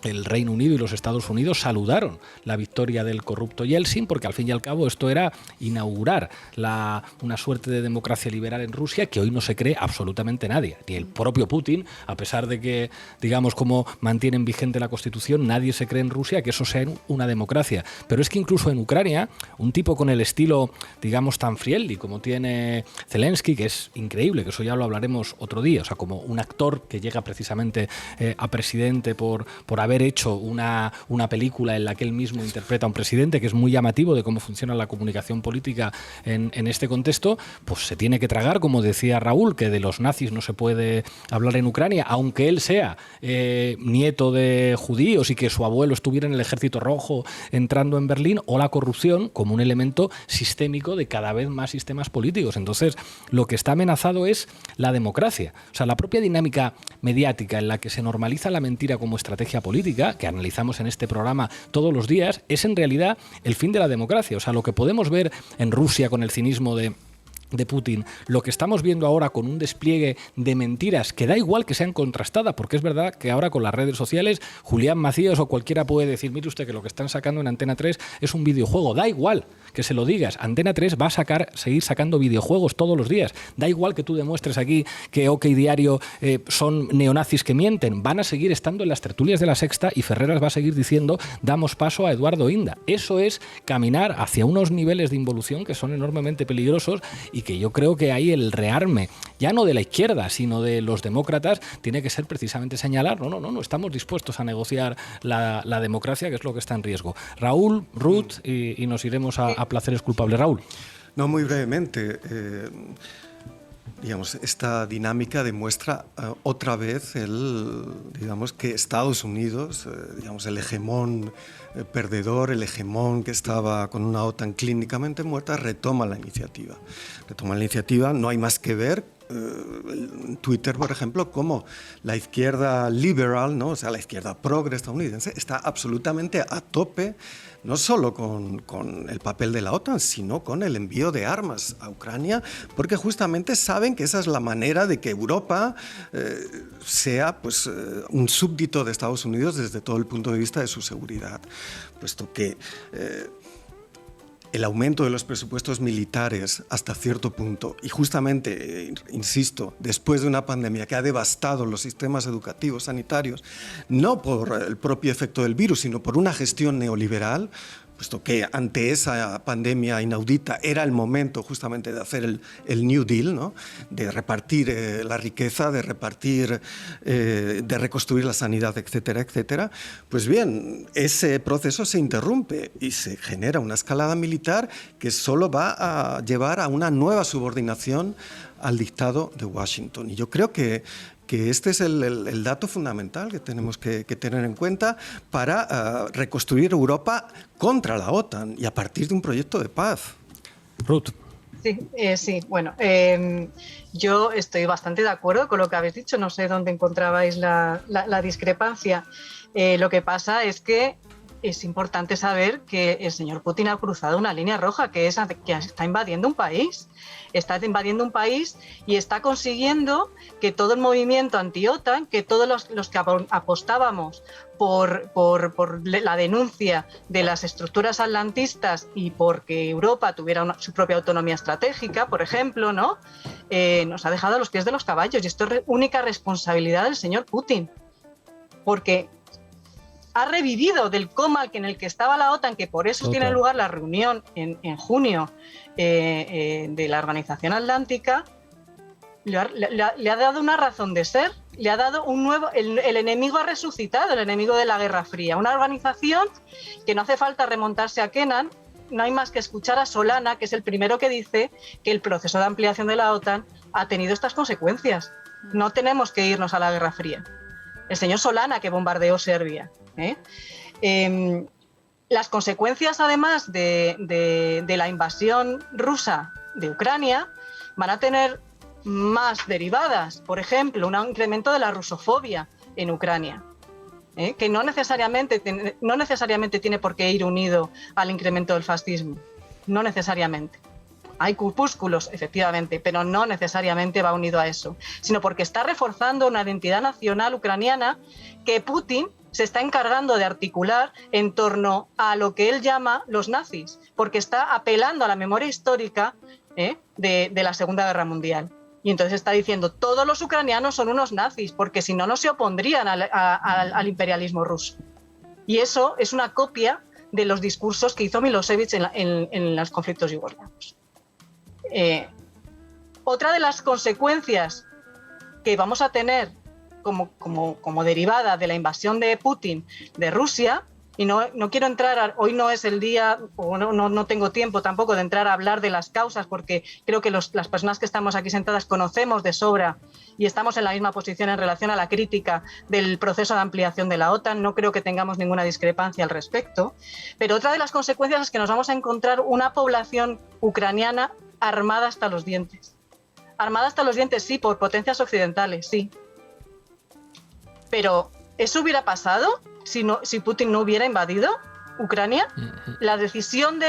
el Reino Unido y los Estados Unidos saludaron la victoria del corrupto Yeltsin, porque al fin y al cabo esto era inaugurar una suerte de democracia liberal en Rusia que hoy no se cree absolutamente nadie, ni el propio Putin, a pesar de que, digamos, como mantienen vigente la Constitución, nadie se cree en Rusia que eso sea una democracia. Pero es que incluso en Ucrania, un tipo con el estilo, digamos, tan friendly como tiene Zelensky, que es increíble, que eso ya lo hablaremos otro día, o sea, como un actor que llega precisamente a presidente por haber hecho una película en la que él mismo interpreta a un presidente, que es muy llamativo de cómo funciona la comunicación política en este contexto, pues se tiene que tragar, como decía Raúl, que de los nazis no se puede hablar en Ucrania, aunque él sea nieto de judíos y que su abuelo estuviera en el Ejército Rojo entrando en Berlín, o la corrupción como un elemento sistémico de cada vez más sistemas políticos. Entonces, lo que está amenazado es la democracia. O sea, la propia dinámica mediática en la que se normaliza la mentira como estrategia política, que analizamos en este programa todos los días, es en realidad el fin de la democracia. O sea, lo que podemos ver en Rusia con el cinismo de Putin, lo que estamos viendo ahora con un despliegue de mentiras que da igual que sean contrastadas, porque es verdad que ahora con las redes sociales Julián Macías o cualquiera puede decir, mire usted que lo que están sacando en Antena 3 es un videojuego, da igual que se lo digas, Antena 3 va a seguir sacando videojuegos todos los días, da igual que tú demuestres aquí que OK Diario son neonazis que mienten, van a seguir estando en las tertulias de La Sexta y Ferreras va a seguir diciendo damos paso a Eduardo Inda. Eso es caminar hacia unos niveles de involución que son enormemente peligrosos y que yo creo que ahí el rearme, ya no de la izquierda, sino de los demócratas, tiene que ser precisamente señalar, no estamos dispuestos a negociar la democracia, que es lo que está en riesgo. Raúl, Ruth, y nos iremos a placeres culpables. Raúl. No, muy brevemente. Digamos, esta dinámica demuestra otra vez que Estados Unidos, el hegemón perdedor, el hegemón que estaba con una OTAN clínicamente muerta, retoma la iniciativa. No hay más que ver en Twitter, por ejemplo, cómo la izquierda liberal, ¿no? O sea, la izquierda progre estadounidense, está absolutamente a tope, no solo con el papel de la OTAN, sino con el envío de armas a Ucrania, porque justamente saben que esa es la manera de que Europa sea un súbdito de Estados Unidos desde todo el punto de vista de su seguridad, puesto que el aumento de los presupuestos militares hasta cierto punto, y justamente, insisto, después de una pandemia que ha devastado los sistemas educativos, sanitarios, no por el propio efecto del virus, sino por una gestión neoliberal, puesto que ante esa pandemia inaudita era el momento justamente de hacer el New Deal, ¿no? De repartir la riqueza, de reconstruir la sanidad, etcétera, etcétera. Pues bien, ese proceso se interrumpe y se genera una escalada militar que solo va a llevar a una nueva subordinación al dictado de Washington. Y yo creo que este es el dato fundamental que tenemos que tener en cuenta para reconstruir Europa contra la OTAN y a partir de un proyecto de paz. Ruth. Sí, bueno, yo estoy bastante de acuerdo con lo que habéis dicho, no sé dónde encontrabais la discrepancia. Lo que pasa es que es importante saber que el señor Putin ha cruzado una línea roja, que está invadiendo un país. Está invadiendo un país y está consiguiendo que todo el movimiento anti-OTAN, que todos los que apostábamos por la denuncia de las estructuras atlantistas y porque Europa tuviera su propia autonomía estratégica, por ejemplo, ¿no? Nos ha dejado a los pies de los caballos, y esto es única responsabilidad del señor Putin, porque ha revivido del coma en el que estaba la OTAN, que por eso tiene lugar la reunión en junio de la Organización Atlántica. le ha dado una razón de ser, le ha dado un nuevo... El enemigo ha resucitado, el enemigo de la Guerra Fría. Una organización que no hace falta remontarse a Kennan, no hay más que escuchar a Solana, que es el primero que dice que el proceso de ampliación de la OTAN ha tenido estas consecuencias. No tenemos que irnos a la Guerra Fría. El señor Solana, que bombardeó Serbia. Las consecuencias, además de la invasión rusa de Ucrania, van a tener más derivadas. Por ejemplo, un incremento de la rusofobia en Ucrania, que no necesariamente tiene por qué ir unido al incremento del fascismo. No necesariamente. Hay corpúsculos, efectivamente, pero no necesariamente va unido a eso, sino porque está reforzando una identidad nacional ucraniana que Putin se está encargando de articular en torno a lo que él llama los nazis, porque está apelando a la memoria histórica de la Segunda Guerra Mundial. Y entonces está diciendo, todos los ucranianos son unos nazis, porque si no, no se opondrían al imperialismo ruso. Y eso es una copia de los discursos que hizo Milosevic en los conflictos yugoslavos. Otra de las consecuencias que vamos a tener como derivada de la invasión de Putin de Rusia, y no quiero entrar, hoy no es el día, o no tengo tiempo tampoco de entrar a hablar de las causas, porque creo que las personas que estamos aquí sentadas conocemos de sobra y estamos en la misma posición en relación a la crítica del proceso de ampliación de la OTAN, no creo que tengamos ninguna discrepancia al respecto, pero otra de las consecuencias es que nos vamos a encontrar una población ucraniana armada hasta los dientes. Armada hasta los dientes, sí, por potencias occidentales, sí. Pero, ¿eso hubiera pasado si Putin no hubiera invadido Ucrania? La decisión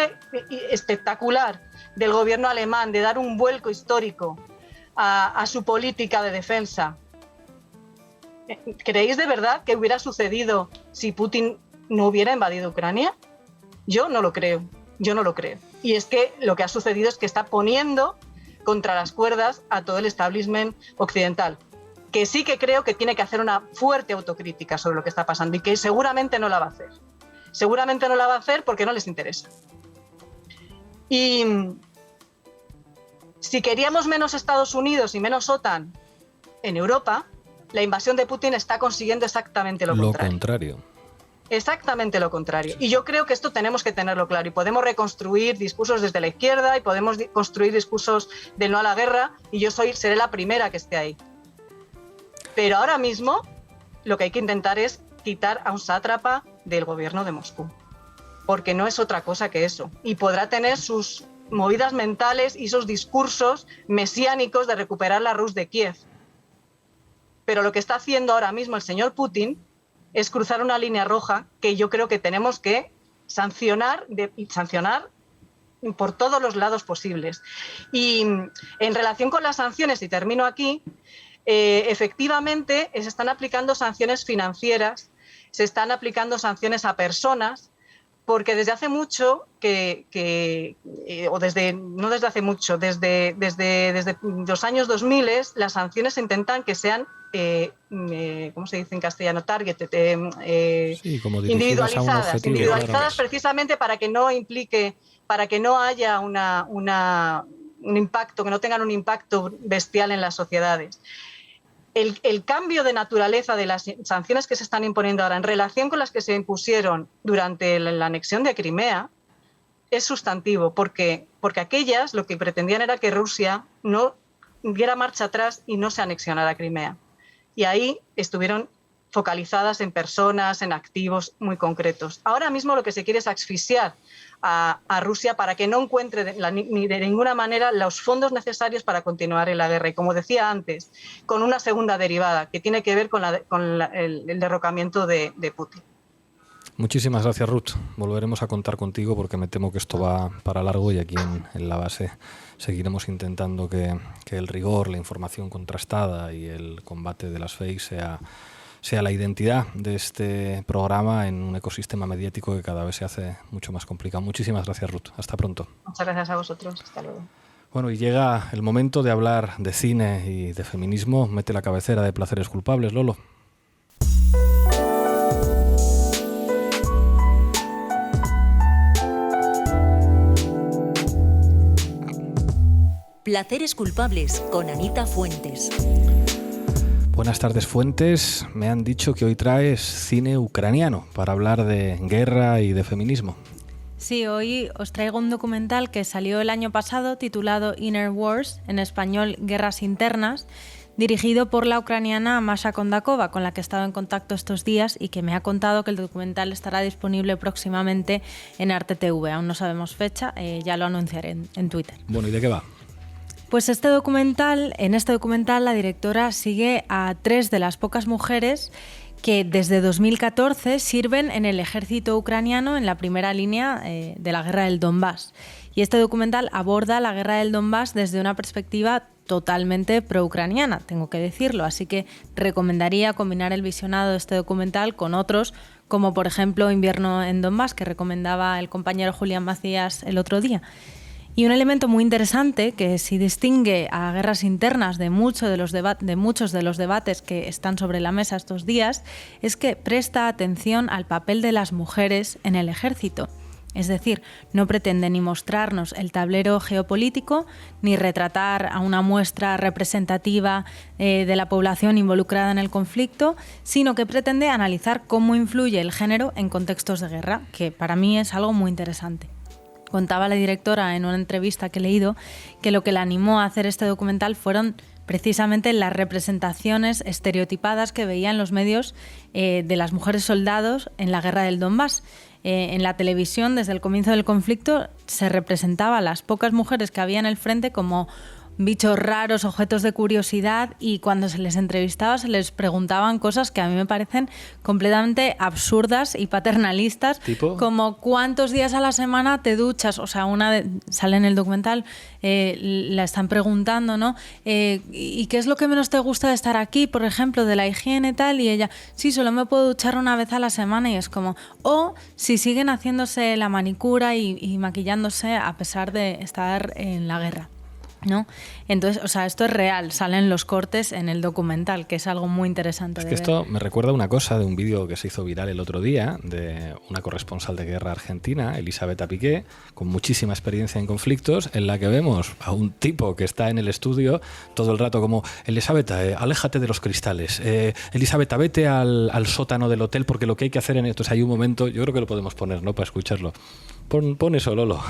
espectacular del gobierno alemán de dar un vuelco histórico a su política de defensa, ¿creéis de verdad que hubiera sucedido si Putin no hubiera invadido Ucrania? Yo no lo creo. Y es que lo que ha sucedido es que está poniendo contra las cuerdas a todo el establishment occidental, que sí que creo que tiene que hacer una fuerte autocrítica sobre lo que está pasando y que seguramente no la va a hacer. Seguramente no la va a hacer porque no les interesa. Y si queríamos menos Estados Unidos y menos OTAN en Europa, la invasión de Putin está consiguiendo exactamente lo contrario. Exactamente lo contrario. Y yo creo que esto tenemos que tenerlo claro. Y podemos reconstruir discursos desde la izquierda y podemos construir discursos del no a la guerra. Y yo seré la primera que esté ahí. Pero ahora mismo lo que hay que intentar es quitar a un sátrapa del gobierno de Moscú. Porque no es otra cosa que eso. Y podrá tener sus movidas mentales y sus discursos mesiánicos de recuperar la Rus de Kiev. Pero lo que está haciendo ahora mismo el señor Putin es cruzar una línea roja que yo creo que tenemos que sancionar por todos los lados posibles. Y en relación con las sanciones, y termino aquí, efectivamente se están aplicando sanciones financieras, se están aplicando sanciones a personas, porque desde hace mucho, desde los años 2000, las sanciones se intentan que sean, ¿cómo se dice en castellano? Targeted, individualizadas precisamente para que no implique, para que no haya un impacto, que no tengan un impacto bestial en las sociedades. El cambio de naturaleza de las sanciones que se están imponiendo ahora en relación con las que se impusieron durante la anexión de Crimea es sustantivo, porque aquellas lo que pretendían era que Rusia no diera marcha atrás y no se anexionara Crimea. Y ahí estuvieron focalizadas en personas, en activos muy concretos. Ahora mismo lo que se quiere es asfixiar a Rusia para que no encuentre ni de ninguna manera los fondos necesarios para continuar en la guerra. Y como decía antes, con una segunda derivada que tiene que ver con el derrocamiento de Putin. Muchísimas gracias, Ruth. Volveremos a contar contigo porque me temo que esto va para largo y aquí en la base seguiremos intentando que el rigor, la información contrastada y el combate de las fakes sea la identidad de este programa en un ecosistema mediático que cada vez se hace mucho más complicado. Muchísimas gracias, Ruth. Hasta pronto. Muchas gracias a vosotros. Hasta luego. Bueno, y llega el momento de hablar de cine y de feminismo. Mete la cabecera de Placeres culpables, Lolo. Placeres culpables con Anita Fuentes. Buenas tardes, Fuentes. Me han dicho que hoy traes cine ucraniano para hablar de guerra y de feminismo. Sí, hoy os traigo un documental que salió el año pasado titulado Inner Wars, en español Guerras Internas, dirigido por la ucraniana Masha Kondakova, con la que he estado en contacto estos días y que me ha contado que el documental estará disponible próximamente en Arte TV. Aún no sabemos fecha, ya lo anunciaré en Twitter. Bueno, ¿y de qué va? Pues en este documental la directora sigue a 3 de las pocas mujeres que desde 2014 sirven en el ejército ucraniano en la primera línea de la guerra del Donbass. Y este documental aborda la guerra del Donbass desde una perspectiva totalmente pro-ucraniana, tengo que decirlo. Así que recomendaría combinar el visionado de este documental con otros, como por ejemplo Invierno en Donbass, que recomendaba el compañero Julián Macías el otro día. Y un elemento muy interesante que sí distingue a Guerras Internas de muchos de los debates que están sobre la mesa estos días es que presta atención al papel de las mujeres en el ejército. Es decir, no pretende ni mostrarnos el tablero geopolítico ni retratar a una muestra representativa de la población involucrada en el conflicto, sino que pretende analizar cómo influye el género en contextos de guerra, que para mí es algo muy interesante. Contaba la directora en una entrevista que he leído que lo que la animó a hacer este documental fueron precisamente las representaciones estereotipadas que veía en los medios de las mujeres soldados en la guerra del Donbass. En la televisión, desde el comienzo del conflicto, se representaba a las pocas mujeres que había en el frente como bichos raros, objetos de curiosidad, y cuando se les entrevistaba se les preguntaban cosas que a mí me parecen completamente absurdas y paternalistas, ¿tipo? Como ¿cuántos días a la semana te duchas? O sea, sale en el documental, la están preguntando, ¿no? ¿Y qué es lo que menos te gusta de estar aquí, por ejemplo, de la higiene y tal? Y ella, sí, solo me puedo duchar una vez a la semana, y es como, o si siguen haciéndose la manicura y maquillándose a pesar de estar en la guerra, ¿no? Entonces, o sea, esto es real, salen los cortes en el documental, que es algo muy interesante. Es que esto me recuerda una cosa de un vídeo que se hizo viral el otro día de una corresponsal de guerra argentina, Elisabetta Piqué, con muchísima experiencia en conflictos, en la que vemos a un tipo que está en el estudio todo el rato como, Elisabetta, aléjate de los cristales, Elisabetta, vete al sótano del hotel porque lo que hay que hacer en esto, o sea, hay un momento, yo creo que lo podemos poner, ¿no?, para escucharlo. Pon eso, Lolo.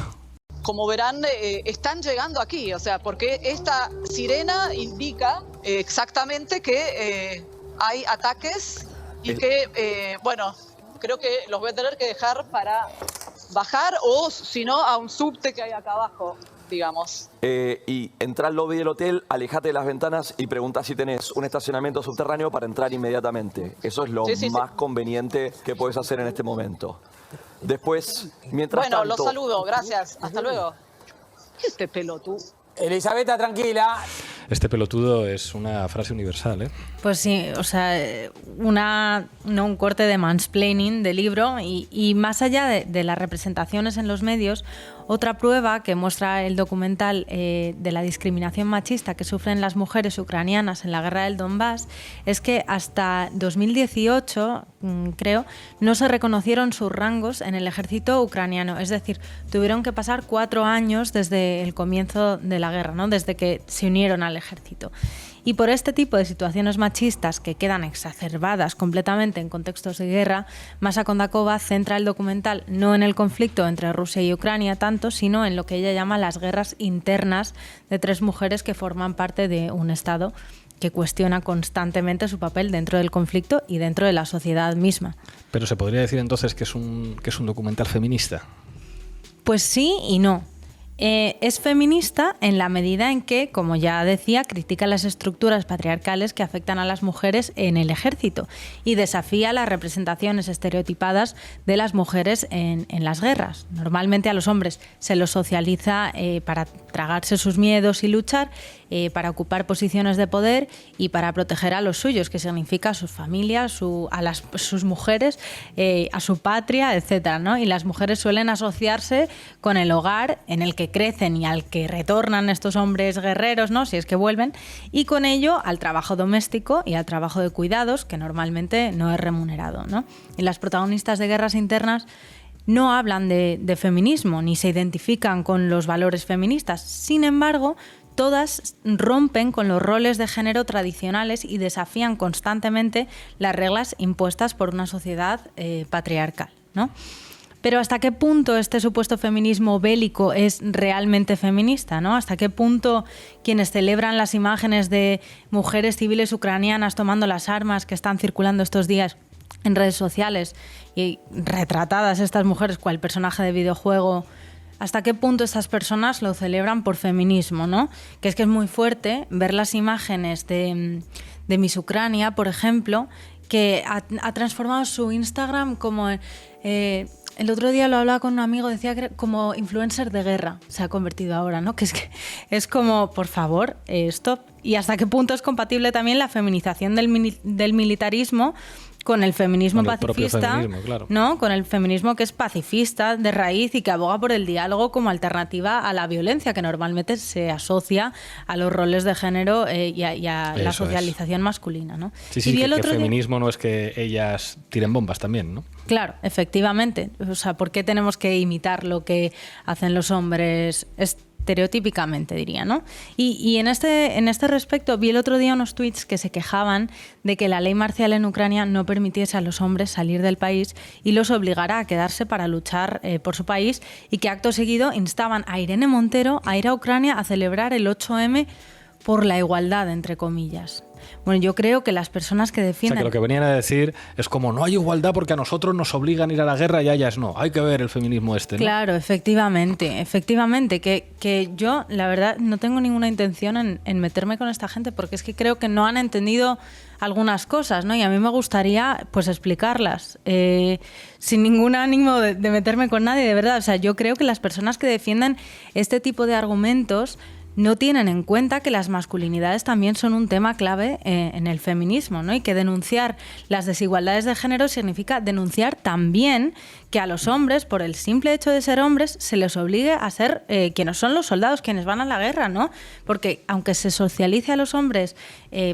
Como verán, están llegando aquí, o sea, porque esta sirena indica exactamente que hay ataques y que, bueno, creo que los voy a tener que dejar para bajar o, si no, a un subte que hay acá abajo, digamos. Y entra al lobby del hotel, alejate de las ventanas y pregunta si tenés un estacionamiento subterráneo para entrar inmediatamente. Eso es lo más conveniente que puedes hacer en este momento. Después, mientras tanto... Bueno, los saludo, gracias. Hasta luego. ¿Qué es este pelotudo? Elisabetta, tranquila. Este pelotudo es una frase universal, ¿eh? Pues sí, o sea, un corte de mansplaining del libro y más allá de las representaciones en los medios, otra prueba que muestra el documental de la discriminación machista que sufren las mujeres ucranianas en la guerra del Donbass es que hasta 2018, creo, no se reconocieron sus rangos en el ejército ucraniano. Es decir, tuvieron que pasar 4 años desde el comienzo de la guerra, ¿no?, desde que se unieron al ejército. Y por este tipo de situaciones machistas que quedan exacerbadas completamente en contextos de guerra, Masha Kondakova centra el documental no en el conflicto entre Rusia y Ucrania tanto, sino en lo que ella llama las guerras internas de 3 mujeres que forman parte de un Estado que cuestiona constantemente su papel dentro del conflicto y dentro de la sociedad misma. Pero se podría decir entonces que es un documental feminista. Pues sí y no. Es feminista en la medida en que, como ya decía, critica las estructuras patriarcales que afectan a las mujeres en el ejército y desafía las representaciones estereotipadas de las mujeres en las guerras. Normalmente a los hombres se los socializa para tragarse sus miedos y luchar, para ocupar posiciones de poder y para proteger a los suyos, que significa a sus familias, sus mujeres, a su patria, etcétera, ¿no? Y las mujeres suelen asociarse con el hogar en el que crecen y al que retornan estos hombres guerreros, ¿no?, si es que vuelven, y con ello al trabajo doméstico y al trabajo de cuidados, que normalmente no es remunerado, ¿no? Y las protagonistas de Guerras Internas no hablan de feminismo ni se identifican con los valores feministas. Sin embargo, todas rompen con los roles de género tradicionales y desafían constantemente las reglas impuestas por una sociedad patriarcal, ¿no? Pero ¿hasta qué punto este supuesto feminismo bélico es realmente feminista, ¿no? ¿Hasta qué punto quienes celebran las imágenes de mujeres civiles ucranianas tomando las armas que están circulando estos días en redes sociales y retratadas estas mujeres cual personaje de videojuego, hasta qué punto estas personas lo celebran por feminismo, ¿no? Que es muy fuerte ver las imágenes de Miss Ucrania, por ejemplo, que ha transformado su Instagram como... el otro día lo hablaba con un amigo, decía que como influencer de guerra se ha convertido ahora, ¿no? Que es como, por favor, stop. Y hasta qué punto es compatible también la feminización del militarismo con el feminismo pacifista, claro, ¿no? Con el feminismo que es pacifista de raíz y que aboga por el diálogo como alternativa a la violencia, que normalmente se asocia a los roles de género y a la socialización masculina, ¿no? Sí, que el feminismo no es que ellas tiren bombas también, ¿no? Claro, efectivamente. O sea, ¿por qué tenemos que imitar lo que hacen los hombres estereotípicamente, diría, ¿no? Y en este respecto vi el otro día unos tweets que se quejaban de que la ley marcial en Ucrania no permitiese a los hombres salir del país y los obligara a quedarse para luchar por su país, y que acto seguido instaban a Irene Montero a ir a Ucrania a celebrar el 8M por la igualdad, entre comillas. Bueno, yo creo que las personas que defienden... O sea, que lo que venían a decir es como no hay igualdad porque a nosotros nos obligan a ir a la guerra y a ellas no. Hay que ver el feminismo ¿no? Claro, efectivamente, que yo, la verdad, no tengo ninguna intención en meterme con esta gente, porque es que creo que no han entendido algunas cosas, ¿no? Y a mí me gustaría, pues, explicarlas, sin ningún ánimo de meterme con nadie, de verdad. O sea, yo creo que las personas que defienden este tipo de argumentos no tienen en cuenta que las masculinidades también son un tema clave en el feminismo, ¿no? Y que denunciar las desigualdades de género significa denunciar también que a los hombres, por el simple hecho de ser hombres, se les obligue a ser quienes son los soldados, quienes van a la guerra, ¿no? Porque aunque se socialice a los hombres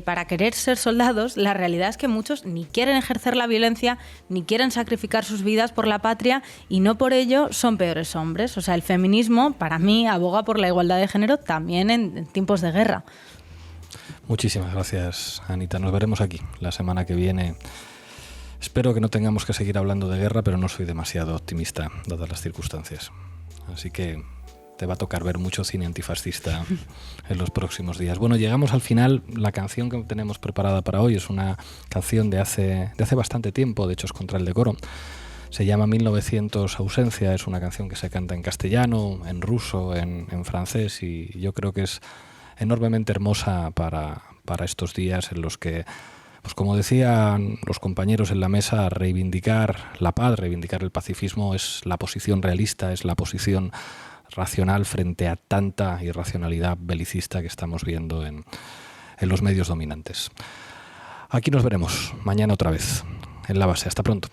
para querer ser soldados, la realidad es que muchos ni quieren ejercer la violencia, ni quieren sacrificar sus vidas por la patria, y no por ello son peores hombres. O sea, el feminismo, para mí, aboga por la igualdad de género también en tiempos de guerra. Muchísimas gracias, Anita. Nos veremos aquí la semana que viene. Espero que no tengamos que seguir hablando de guerra, pero no soy demasiado optimista, dadas las circunstancias. Así que te va a tocar ver mucho cine antifascista en los próximos días. Bueno, llegamos al final. La canción que tenemos preparada para hoy es una canción de hace bastante tiempo, de hecho es contra el decoro. Se llama 1900 Ausencia, es una canción que se canta en castellano, en ruso, en francés, y yo creo que es enormemente hermosa para estos días en los que, pues como decían los compañeros en la mesa, reivindicar la paz, reivindicar el pacifismo es la posición realista, es la posición racional frente a tanta irracionalidad belicista que estamos viendo en los medios dominantes. Aquí nos veremos mañana otra vez en La Base. Hasta pronto.